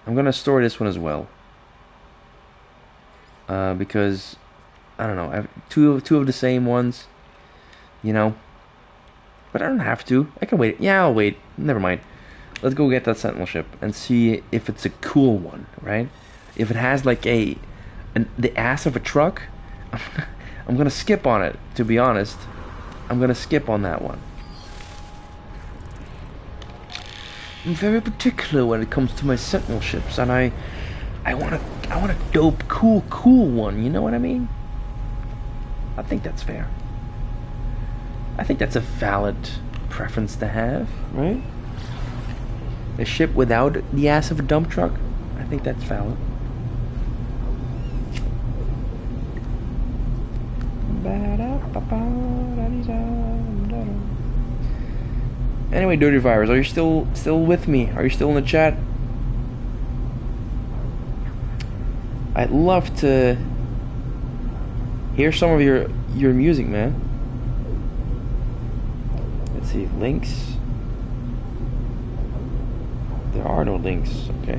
Speaker 1: I'm gonna store this one as well. Because I don't know, I have two of the same ones, you know. But I don't have to. I can wait. Yeah, I'll wait. Never mind. Let's go get that sentinel ship and see if it's a cool one, right? If it has like the ass of a truck, I'm gonna skip on it, to be honest. I'm gonna skip on that one. I'm very particular when it comes to my sentinel ships, and I want a dope, cool one. You know what I mean? I think that's fair. I think that's a valid preference to have, right? A ship without the ass of a dump truck. I think that's valid. Anyway, Dirty Virus, are you still with me? Are you still in the chat? I'd love to hear some of your music, man. Let's see, links. There are no links, okay.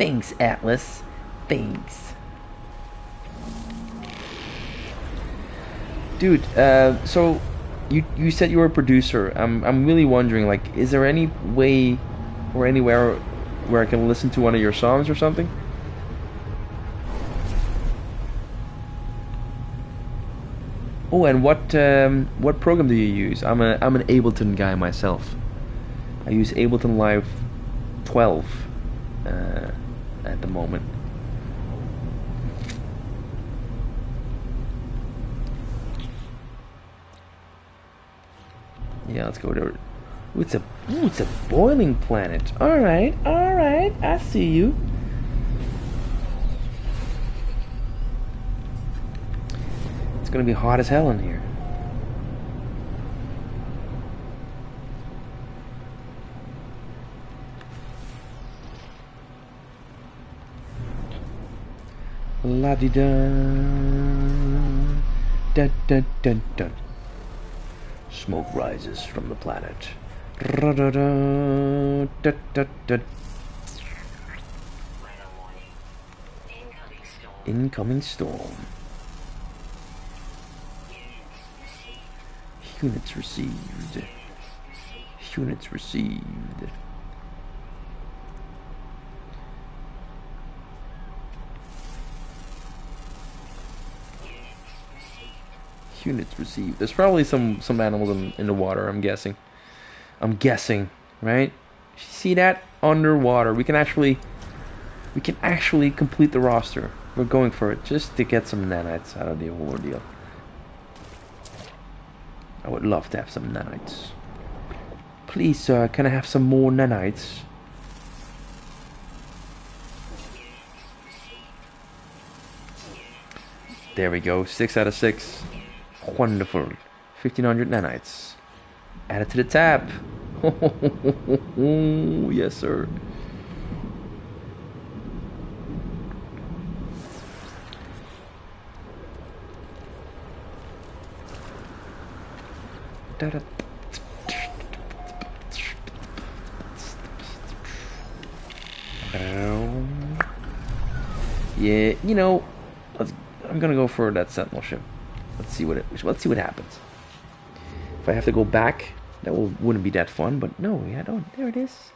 Speaker 1: Thanks, Atlas. Thanks. Dude, so you said you were a producer. I'm really wondering, like, is there any way or anywhere where I can listen to one of your songs or something? Oh, and what program do you use? I'm an Ableton guy myself. I use Ableton Live 12 at the moment. Yeah, let's go to. It's a boiling planet. All right, I see you. It's gonna be hot as hell in here. La di da, da da da da. Smoke rises from the planet. Da da da da da da.
Speaker 2: Weather warning. Incoming storm.
Speaker 1: Incoming storm.
Speaker 2: Units received.
Speaker 1: Units received.
Speaker 2: Units received.
Speaker 1: Units received. Units received. There's probably some animals in the water. I'm guessing. Right? See that underwater? We can actually complete the roster. We're going for it just to get some nanites out of the whole ordeal. I would love to have some nanites. Please, sir, can I have some more nanites? There we go. 6 out of 6. Wonderful. 1500 nanites. Add it to the tab. Yes, sir. Da-da. Yeah, you know, I'm gonna go for that sentinel ship. Let's see what happens. If I have to go back, that wouldn't be that fun. But no, yeah, don't. There it is.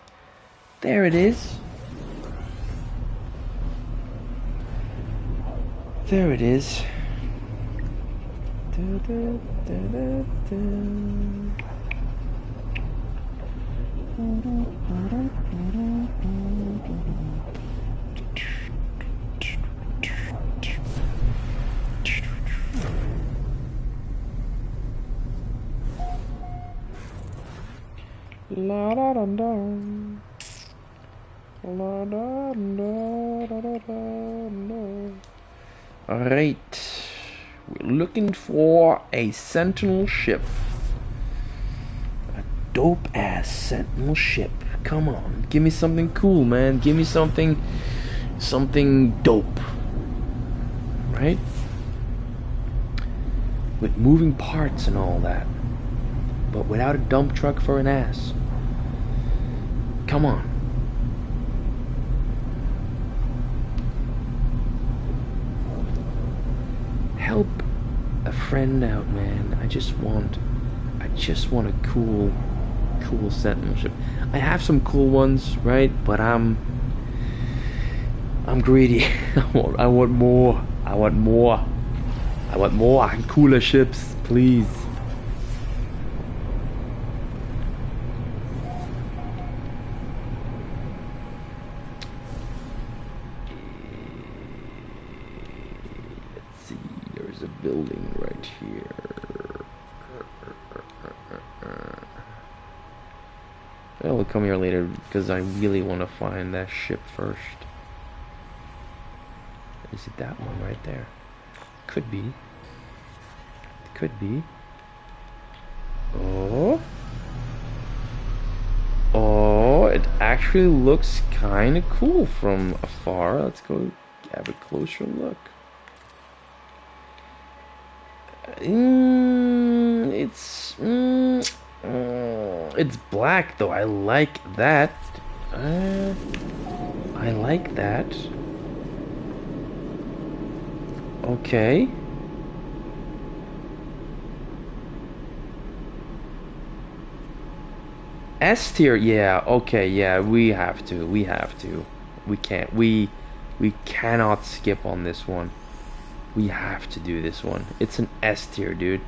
Speaker 1: There it is. There it is. Da, da, da, da, da. La da da da. La da da da da da. Alright. We're looking for a sentinel ship. A dope ass sentinel ship. Come on. Give me something cool, man. Give me something dope. Right? With moving parts and all that. But without a dump truck for an ass. Come on. Help a friend out, man. I just want a cool sentinel ship. I have some cool ones, right? But I'm greedy. I want more. I want more. I want more cooler ships, please. Building right here. We'll come here later because I really want to find that ship first. Is it that one right there? Could be. Could be. Oh. Oh, it actually looks kind of cool from afar. Let's go have a closer look. It's black though. I like that. I I like that. Okay. S tier, yeah, okay, yeah, we have to. We can't. We cannot skip on this one. We have to do this one. It's an S tier, dude.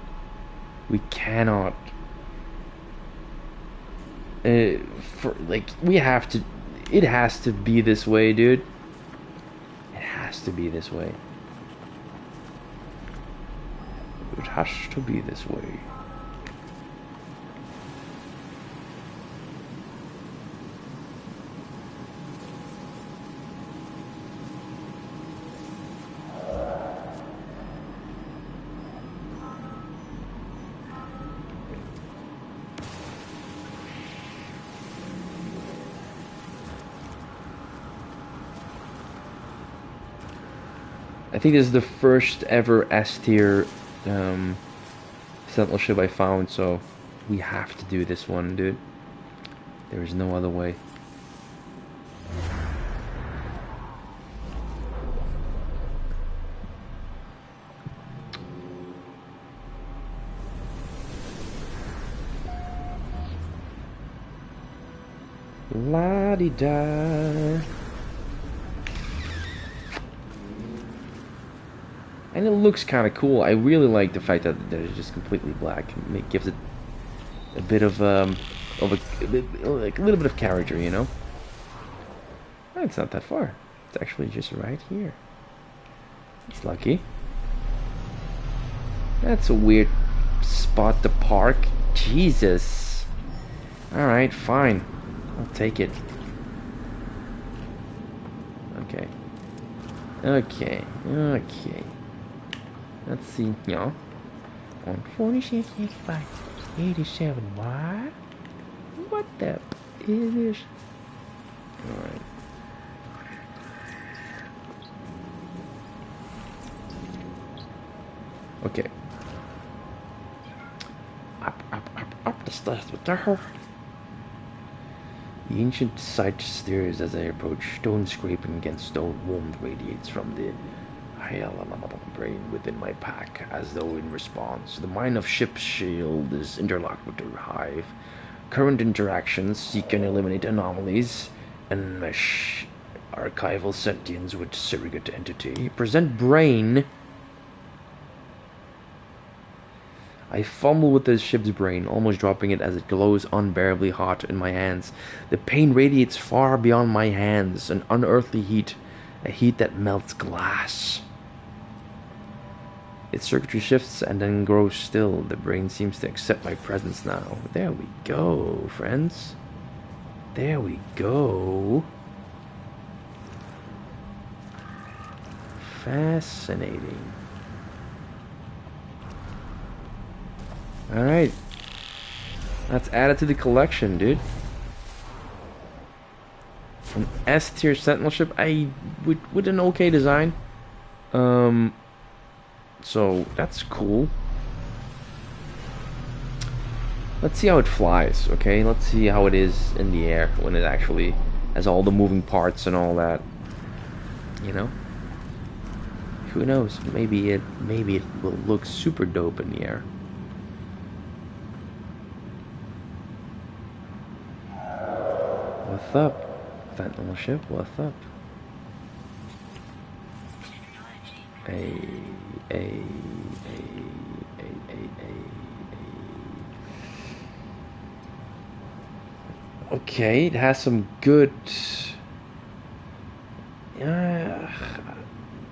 Speaker 1: We cannot. For like, we have to. It has to be this way, dude. It has to be this way. It has to be this way. I think this is the first ever S tier Sentinel ship I found, so we have to do this one, dude. There is no other way. La-di-da. And it looks kind of cool. I really like the fact that it's just completely black. It gives it a bit of like a little bit of character, you know. Oh, it's not that far. It's actually just right here. It's lucky. That's a weird spot to park. Jesus. All right, fine. I'll take it. Okay. Okay. Okay. Let's see, y'all. 146, 85, 87. What? What the is this? Alright. Okay. Up the stairs with her. The ancient sight stirs as I approach. Stone scraping against stone. Warmth radiates from the brain within my pack, as though in response. The mind of ship's shield is interlocked with the hive. Current interactions seek and eliminate anomalies, enmesh archival sentience with surrogate entity. Present brain. I fumble with the ship's brain, almost dropping it as it glows unbearably hot in my hands. The pain radiates far beyond my hands, an unearthly heat, a heat that melts glass. Its circuitry shifts and then grows still. The brain seems to accept my presence now. There we go, friends. There we go. Fascinating. Alright. Let's add it to the collection, dude. An S tier Sentinel ship. With an okay design. So that's cool. Let's see how it flies, okay? Let's see how it is in the air when it actually has all the moving parts and all that. You know? Who knows? Maybe it will look super dope in the air. What's up, Sentinel ship? What's up? Okay, it has some good.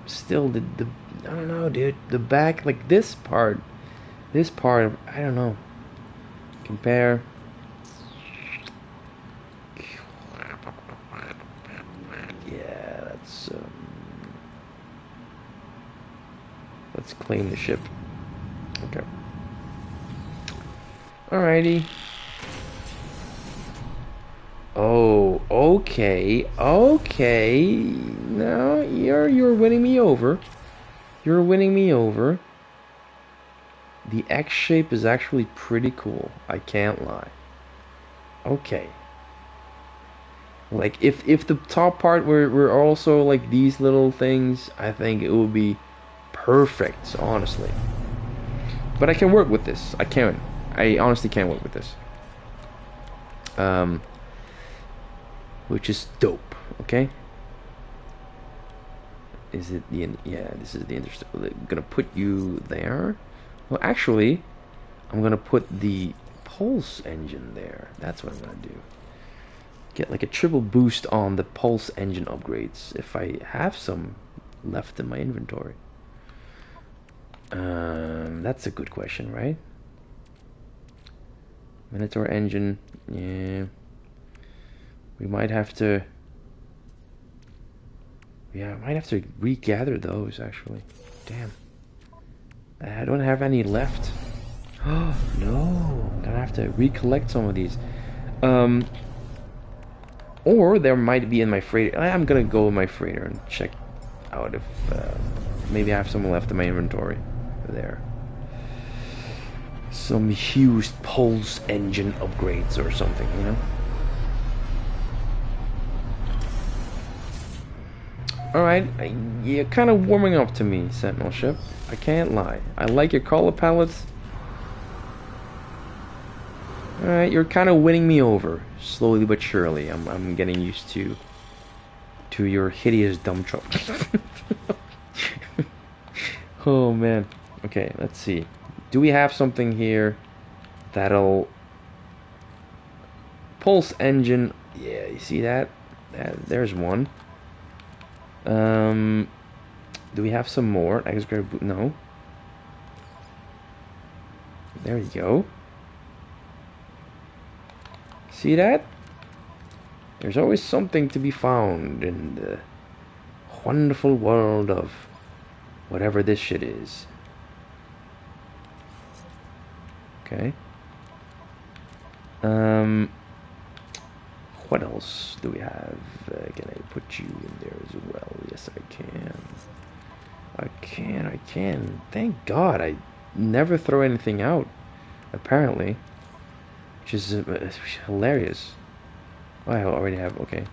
Speaker 1: Still, the I don't know, dude. The back, like this part, I don't know. Compare. Yeah, that's. Let's claim the ship. Okay. Alrighty. Oh, okay, okay. No, you're winning me over. You're winning me over. The X shape is actually pretty cool. I can't lie. Okay. Like if the top part were also like these little things, I think it would be perfect, honestly. But I can work with this. I can. I honestly can work with this. Um, which is dope. Okay. Is it the yeah? This is the interesting. I'm gonna put you there. Well, actually, I'm gonna put the pulse engine there. That's what I'm gonna do. Get like a triple boost on the pulse engine upgrades if I have some left in my inventory. That's a good question, right? Minotaur engine, yeah. We might have to. Yeah, I might have to regather those actually. Damn. I don't have any left. Oh no, I'm gonna have to recollect some of these. Or there might be in my freighter. I'm gonna go in my freighter and check out if maybe I have some left in my inventory. There. Some huge pulse engine upgrades or something, you know? Alright, you're kind of warming up to me, Sentinel Ship. I can't lie. I like your color palettes. Alright, you're kind of winning me over, slowly but surely. I'm getting used to your hideous dump truck. Oh man. Okay, let's see. Do we have something here that'll pulse engine? Yeah, you see that? There's one. Do we have some more? No. There you go. See that? There's always something to be found in the wonderful world of whatever this shit is. Okay. What else do we have? Can I put you in there as well? Yes, I can. I can. Thank God, I never throw anything out, apparently. Which is hilarious. Oh, I already have. Okay.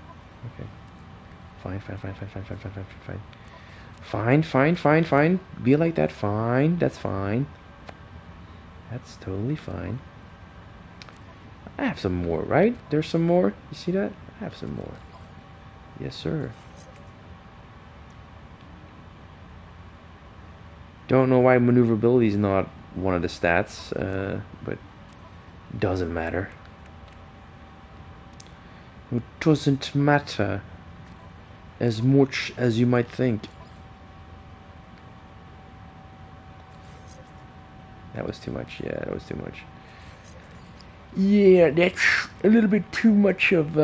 Speaker 1: Okay. Fine. Fine. Be like that. Fine. That's fine. That's totally fine. I have some more, right? There's some more. You see that? I have some more. Yes, sir. Don't know why maneuverability is not one of the stats, but doesn't matter. It doesn't matter as much as you might think. That was too much. Yeah, that was too much. Yeah, that's a little bit too much of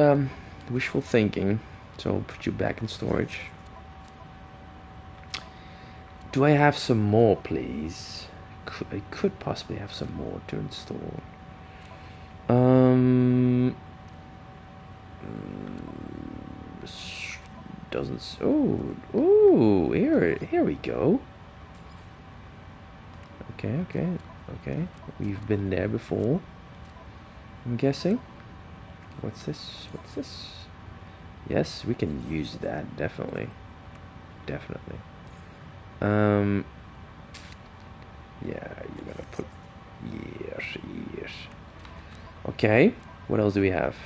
Speaker 1: wishful thinking. So I'll put you back in storage. Do I have some more, please? I could possibly have some more to install. Doesn't. Oh, here we go. Okay. We've been there before, I'm guessing. What's this? Yes, we can use that, definitely. Yeah, you're gonna put yes. Okay, what else do we have?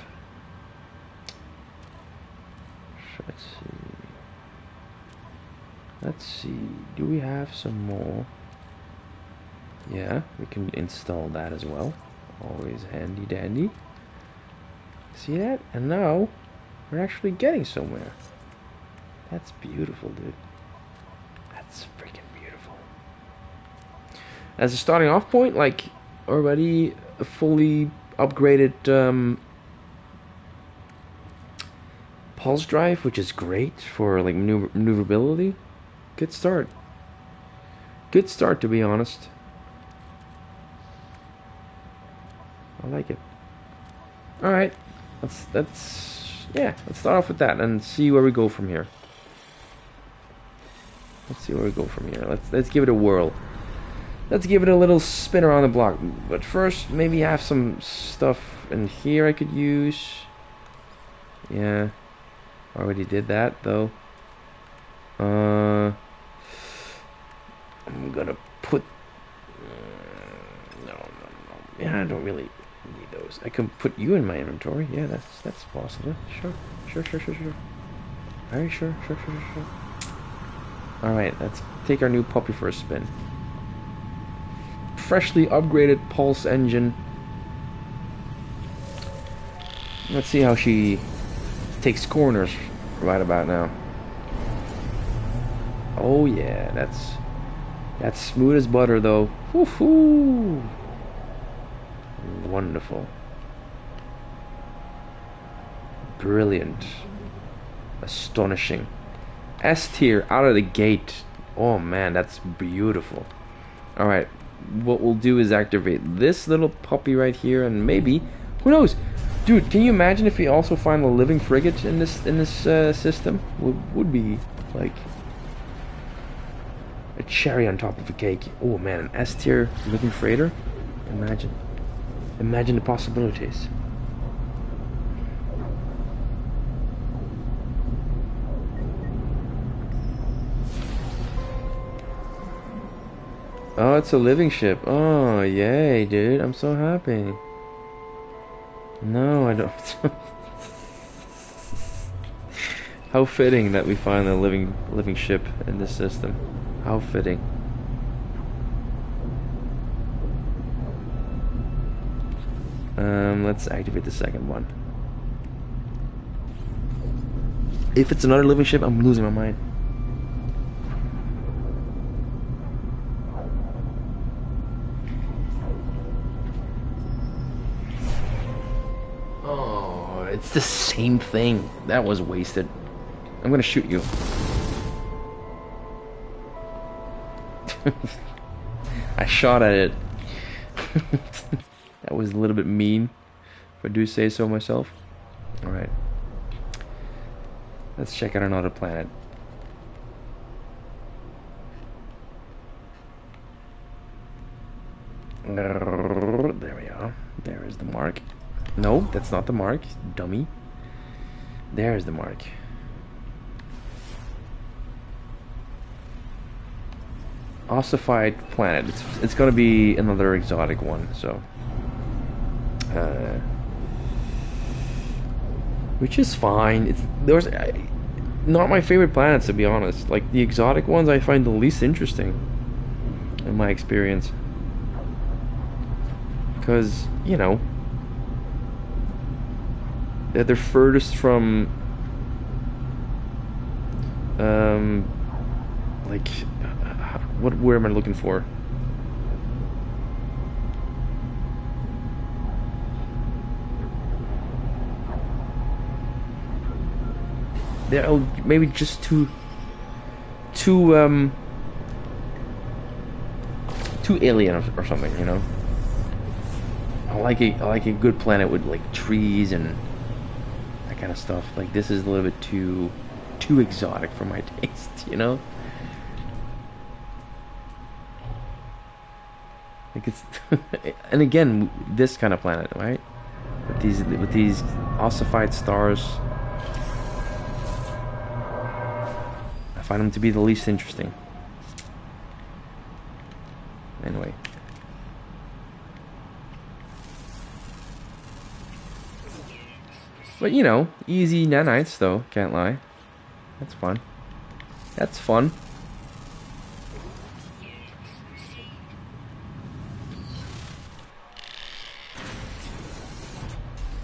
Speaker 1: Let's see. Do we have some more? Yeah, we can install that as well. Always handy dandy. See that? And now we're actually getting somewhere. That's beautiful, dude. That's freaking beautiful. As a starting off point, like already a fully upgraded pulse drive, which is great for like maneuverability. Good start, to be honest. I like it. All right, let's start off with that and see where we go from here. Let's give it a whirl. Let's give it a little spin around the block. But first, maybe have some stuff in here I could use. Yeah, Already did that though. I'm gonna put. No, no, no. Yeah, I don't really need those. I can put you in my inventory. Yeah, that's possible. Sure, sure, sure, sure, sure. Very sure, sure, sure, sure, sure. All right, let's take our new puppy for a spin. Freshly upgraded pulse engine. Let's see how she takes corners right about now. Oh yeah, that's smooth as butter though. Woohoo! Wonderful. Brilliant. Astonishing. S tier out of the gate. Oh man, that's beautiful. Alright, what we'll do is activate this little puppy right here, and maybe, who knows? Dude, can you imagine if we also find a living frigate in this system? Would be like a cherry on top of a cake. Oh man, an S tier living freighter. Imagine the possibilities. Oh, it's a living ship. Oh, yay, dude. I'm so happy. No, I don't. How fitting that we find a living ship in this system. How fitting. Let's activate the second one. If it's another living ship, I'm losing my mind. Oh, it's the same thing. That was wasted. I'm gonna shoot you. I shot at it. That was a little bit mean, if I do say so myself. Alright. Let's check out another planet. There we are. There is the mark. No, that's not the mark, dummy. There's the mark. Ossified planet. It's gonna be another exotic one, so which is fine. There's not my favorite planets, to be honest. Like the exotic ones, I find the least interesting in my experience, because you know they're furthest from like what word am I looking for? They're maybe just too alien or something, you know. I like a good planet with like trees and that kind of stuff. Like this is a little bit too exotic for my taste, you know. Like it's and again, this kind of planet, right? With these ossified stars, I find them to be the least interesting. Anyway. But you know, easy nanites though, can't lie. That's fun. That's fun.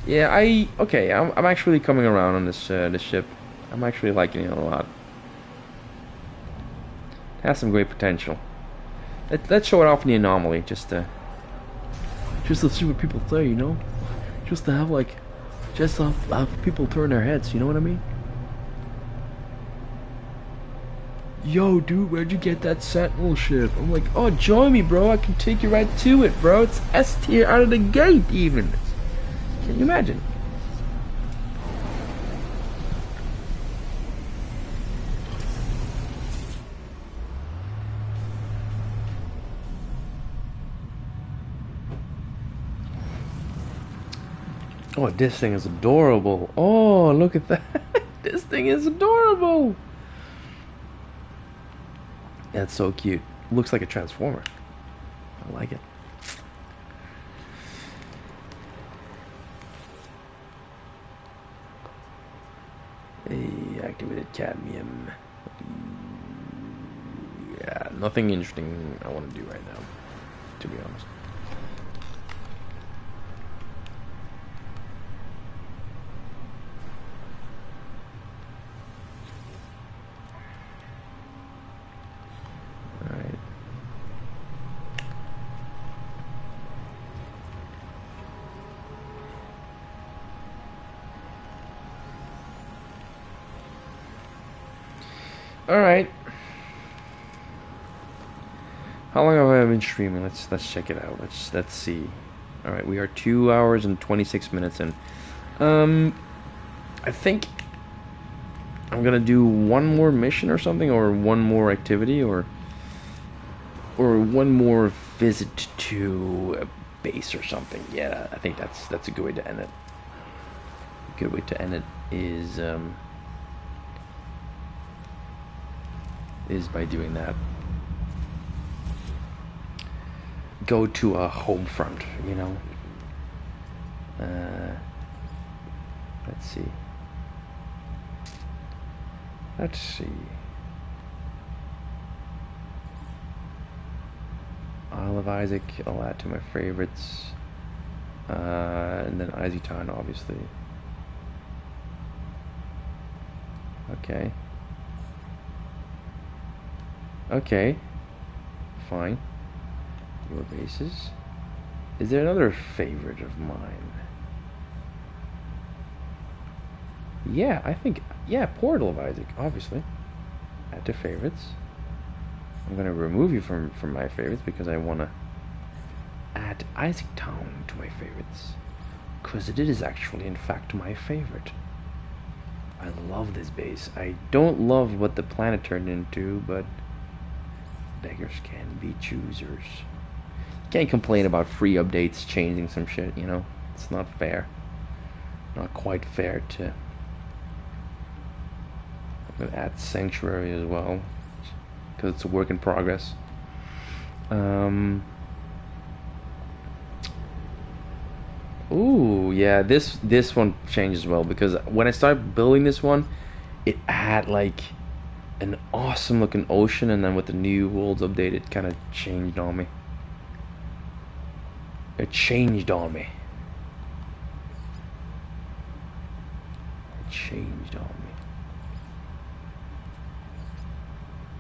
Speaker 1: Yeah, I'm actually coming around on this ship. I'm actually liking it a lot. It has some great potential. Let's show it off in the anomaly, just to see what people say, you know? Just to have like, just to have people turn their heads, you know what I mean? Yo, dude, where'd you get that Sentinel ship? I'm like, oh, join me, bro. I can take you right to it, bro. It's S tier out of the gate, even. Can you imagine? Oh, this thing is adorable. Oh, look at that. This thing is adorable. That's so cute. Looks like a transformer. I like it. Hey, activated cadmium. Yeah, nothing interesting I want to do right now, to be honest. Alright. Alright. How long have I been streaming? Let's check it out. Let's see. All right, we are 2 hours and 26 minutes in. I think I'm gonna do one more mission or something, or one more activity, or one more visit to a base or something. Yeah, I think that's a good way to end it. A good way to end it is by doing that. Go to a home front, you know. Let's see. Isle of Isaac, I'll add to my favorites. And then Isaac Town, obviously. Okay. Okay. Fine. Your bases. Is there another favorite of mine? Yeah, I think, yeah, Portal of Isaac, obviously. Add to favorites. I'm gonna remove you from my favorites because I wanna add Isaac Town to my favorites. Because it is actually, in fact, my favorite. I love this base. I don't love what the planet turned into, but beggars can be choosers. Can't complain about free updates changing some shit, you know? It's not fair. Not quite fair to... I'm gonna add Sanctuary as well, because it's a work in progress. Ooh, yeah, this one changed as well, because when I started building this one, it had like an awesome looking ocean, and then with the new worlds update, it kind of changed on me. It changed on me. It changed on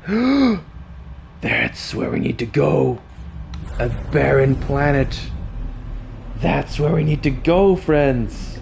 Speaker 1: me. That's where we need to go. A barren planet. That's where we need to go, friends.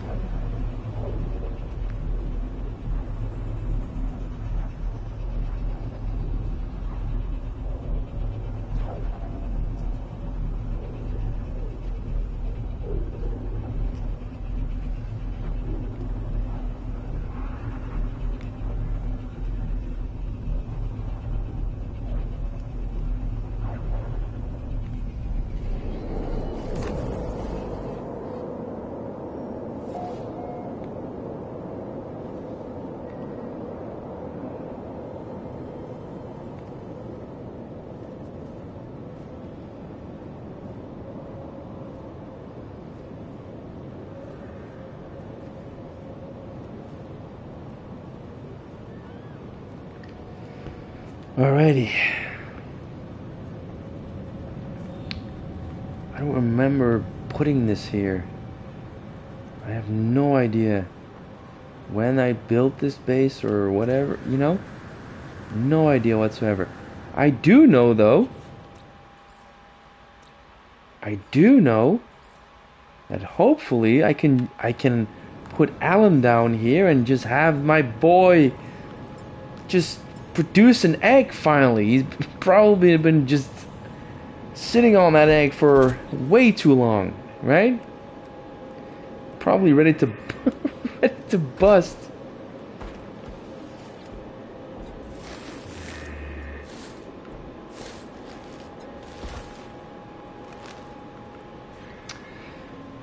Speaker 1: Alrighty. I don't remember putting this here. I have no idea when I built this base or whatever, you know? No idea whatsoever. I do know though. I do know that hopefully I can put Alan down here and just have my boy just produce an egg finally. He's probably been just sitting on that egg for way too long, right? Probably ready to ready to bust.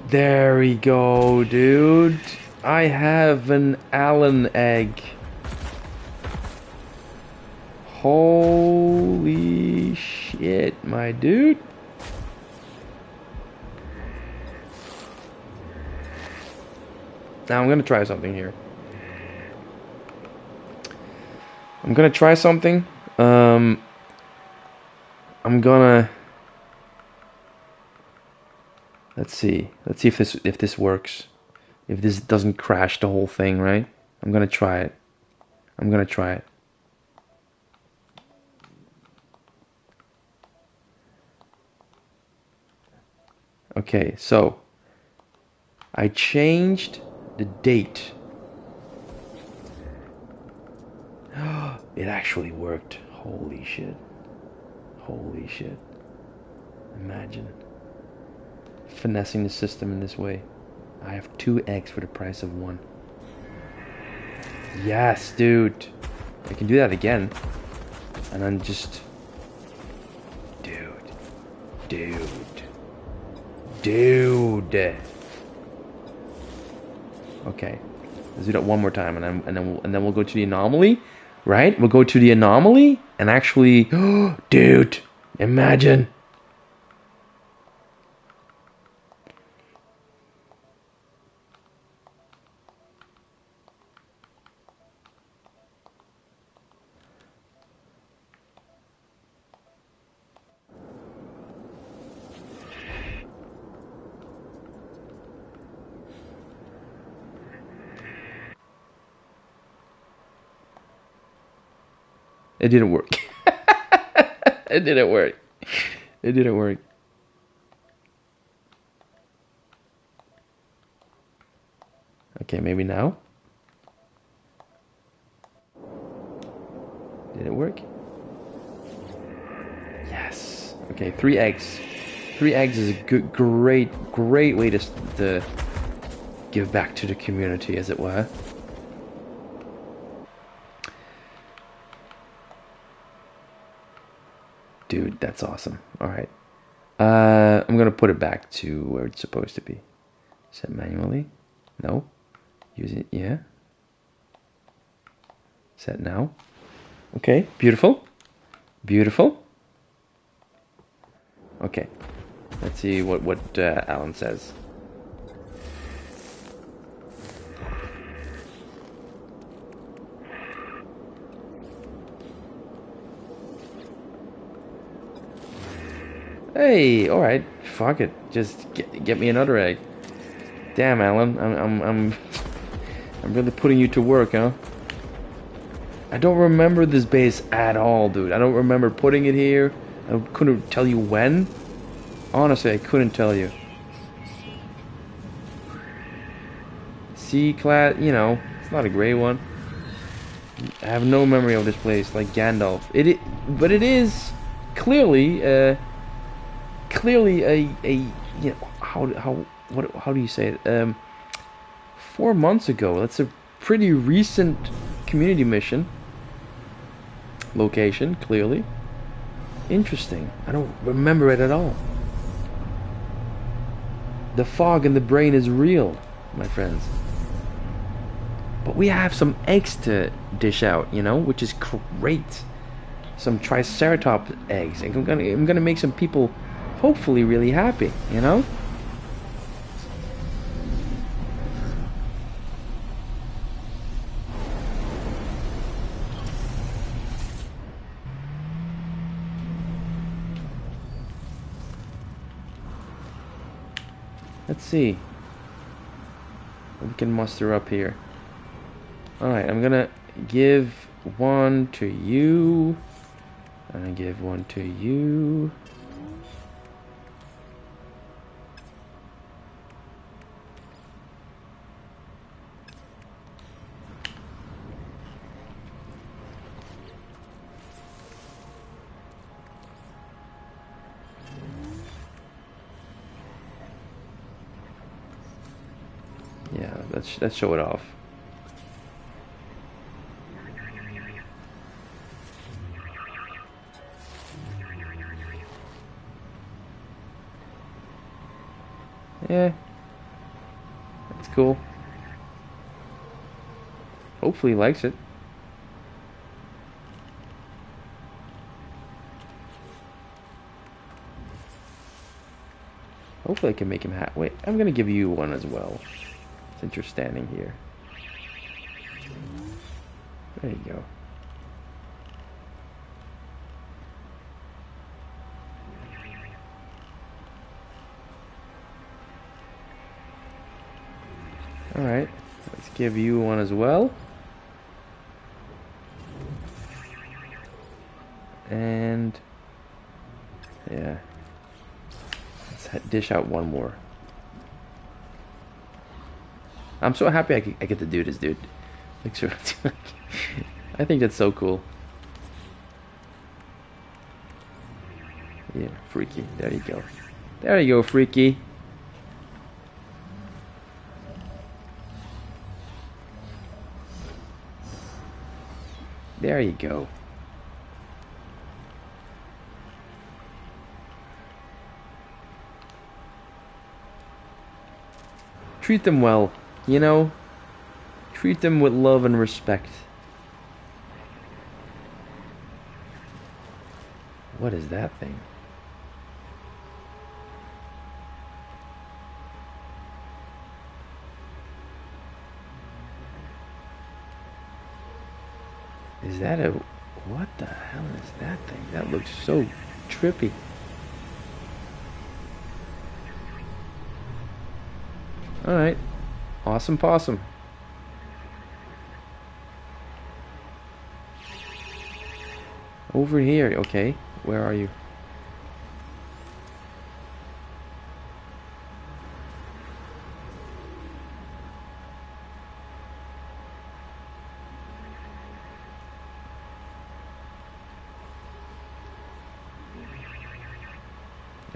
Speaker 1: There we go, dude. I have an Allen egg. Holy shit, my dude. Now I'm gonna try something here. I'm gonna try something. I'm gonna let's see if this works. If this doesn't crash the whole thing, right? I'm gonna try it. I'm gonna try it. Okay, so I changed the date. It actually worked. Holy shit. Holy shit. Imagine finessing the system in this way. I have 2 eggs for the price of 1. Yes, dude. I can do that again. And then just... Dude. Okay. Let's do that one more time, and then we'll go to the anomaly, right? We'll go to the anomaly and actually... Dude, imagine. It didn't work. It didn't work. It didn't work. Okay, maybe now. Did it work? Yes. Okay, 3 eggs. 3 eggs is a good, great way to give back to the community, as it were. Dude, that's awesome. All right. I'm gonna put it back to where it's supposed to be. Set manually. No. Use it. Yeah. Set now. Okay. Beautiful. Beautiful. Okay. Let's see what Alan says. Hey, all right, fuck it, just get me another egg. Damn, Alan, I'm really putting you to work, huh? I don't remember this base at all, dude. I don't remember putting it here. I couldn't tell you when. Honestly, I couldn't tell you. C-class, you know, it's not a great one. I have no memory of this place, like Gandalf. But it is clearly a you know, how do you say it? 4 months ago. That's a pretty recent community mission location, clearly. Interesting. I don't remember it at all. The fog in the brain is real, my friends. But we have some eggs to dish out, you know, which is great. Some Triceratops eggs. I'm gonna make some people hopefully really happy, you know? Let's see what we can muster up here. Alright, I'm gonna give 1 to you. And give 1 to you. Yeah, let's show it off. Yeah, that's cool. Hopefully he likes it. Hopefully I can make him happy. Wait, I'm gonna give you one as well, since you're standing here. There you go. Alright, let's give you one as well. And yeah, let's dish out one more. I'm so happy I get to do this, dude. Like, sure, I think that's so cool. Yeah, Freaky. There you go. There you go, Freaky. There you go. Treat them well, you know? Treat them with love and respect. What is that thing? Is that a... What the hell is that thing? That looks so trippy. Alright. Awesome possum. Over here, okay. Where are you?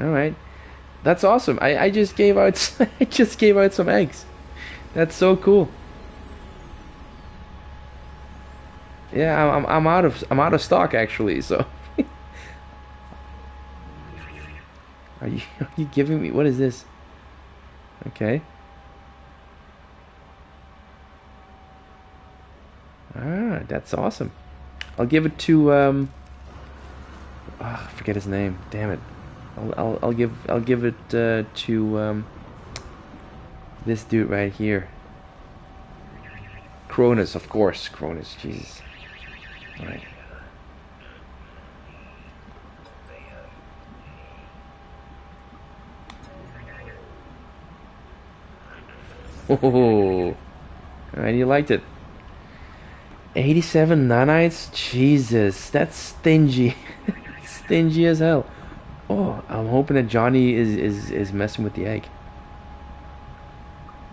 Speaker 1: Alright. That's awesome. I just gave out I just gave out some eggs. That's so cool. Yeah, I'm out of stock actually, so are you giving me, what is this? Okay. Ah, that's awesome. I'll give it to I forget his name. Damn it. I'll give it to this dude right here. Cronus, of course. Cronus, Jesus. Alright. Oh, alright, you liked it. 87 nanites? Jesus, that's stingy. Stingy as hell. Oh, I'm hoping that Johnny is messing with the egg.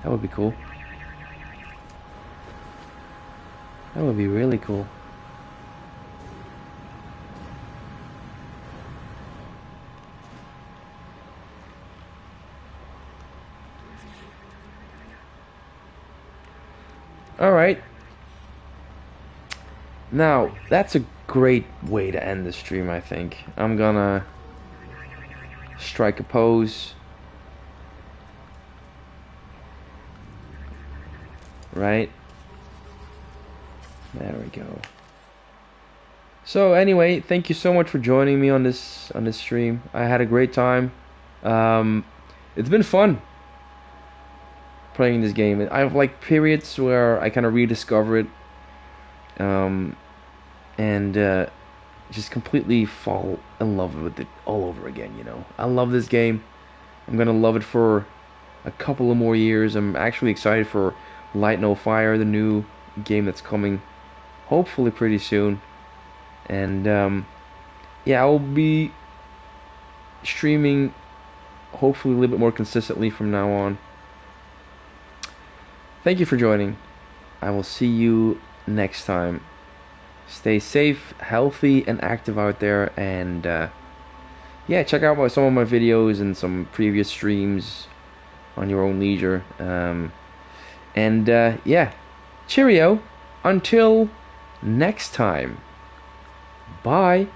Speaker 1: That would be cool. That would be really cool. Alright. Now, that's a great way to end the stream, I think. I'm gonna strike a pose. Right? There we go. So anyway, thank you so much for joining me on this stream. I had a great time. It's been fun playing this game. I have like periods where I kind of rediscover it, and just completely fall in love with it all over again. You know, I love this game. I'm gonna love it for a couple of more years. I'm actually excited for Light No Fire, the new game that's coming, hopefully pretty soon. And yeah, I'll be streaming hopefully a little bit more consistently from now on. Thank you for joining. I will see you next time. Stay safe, healthy, and active out there. And yeah, check out some of my videos and some previous streams on your own leisure. And yeah, cheerio. Until next time. Bye.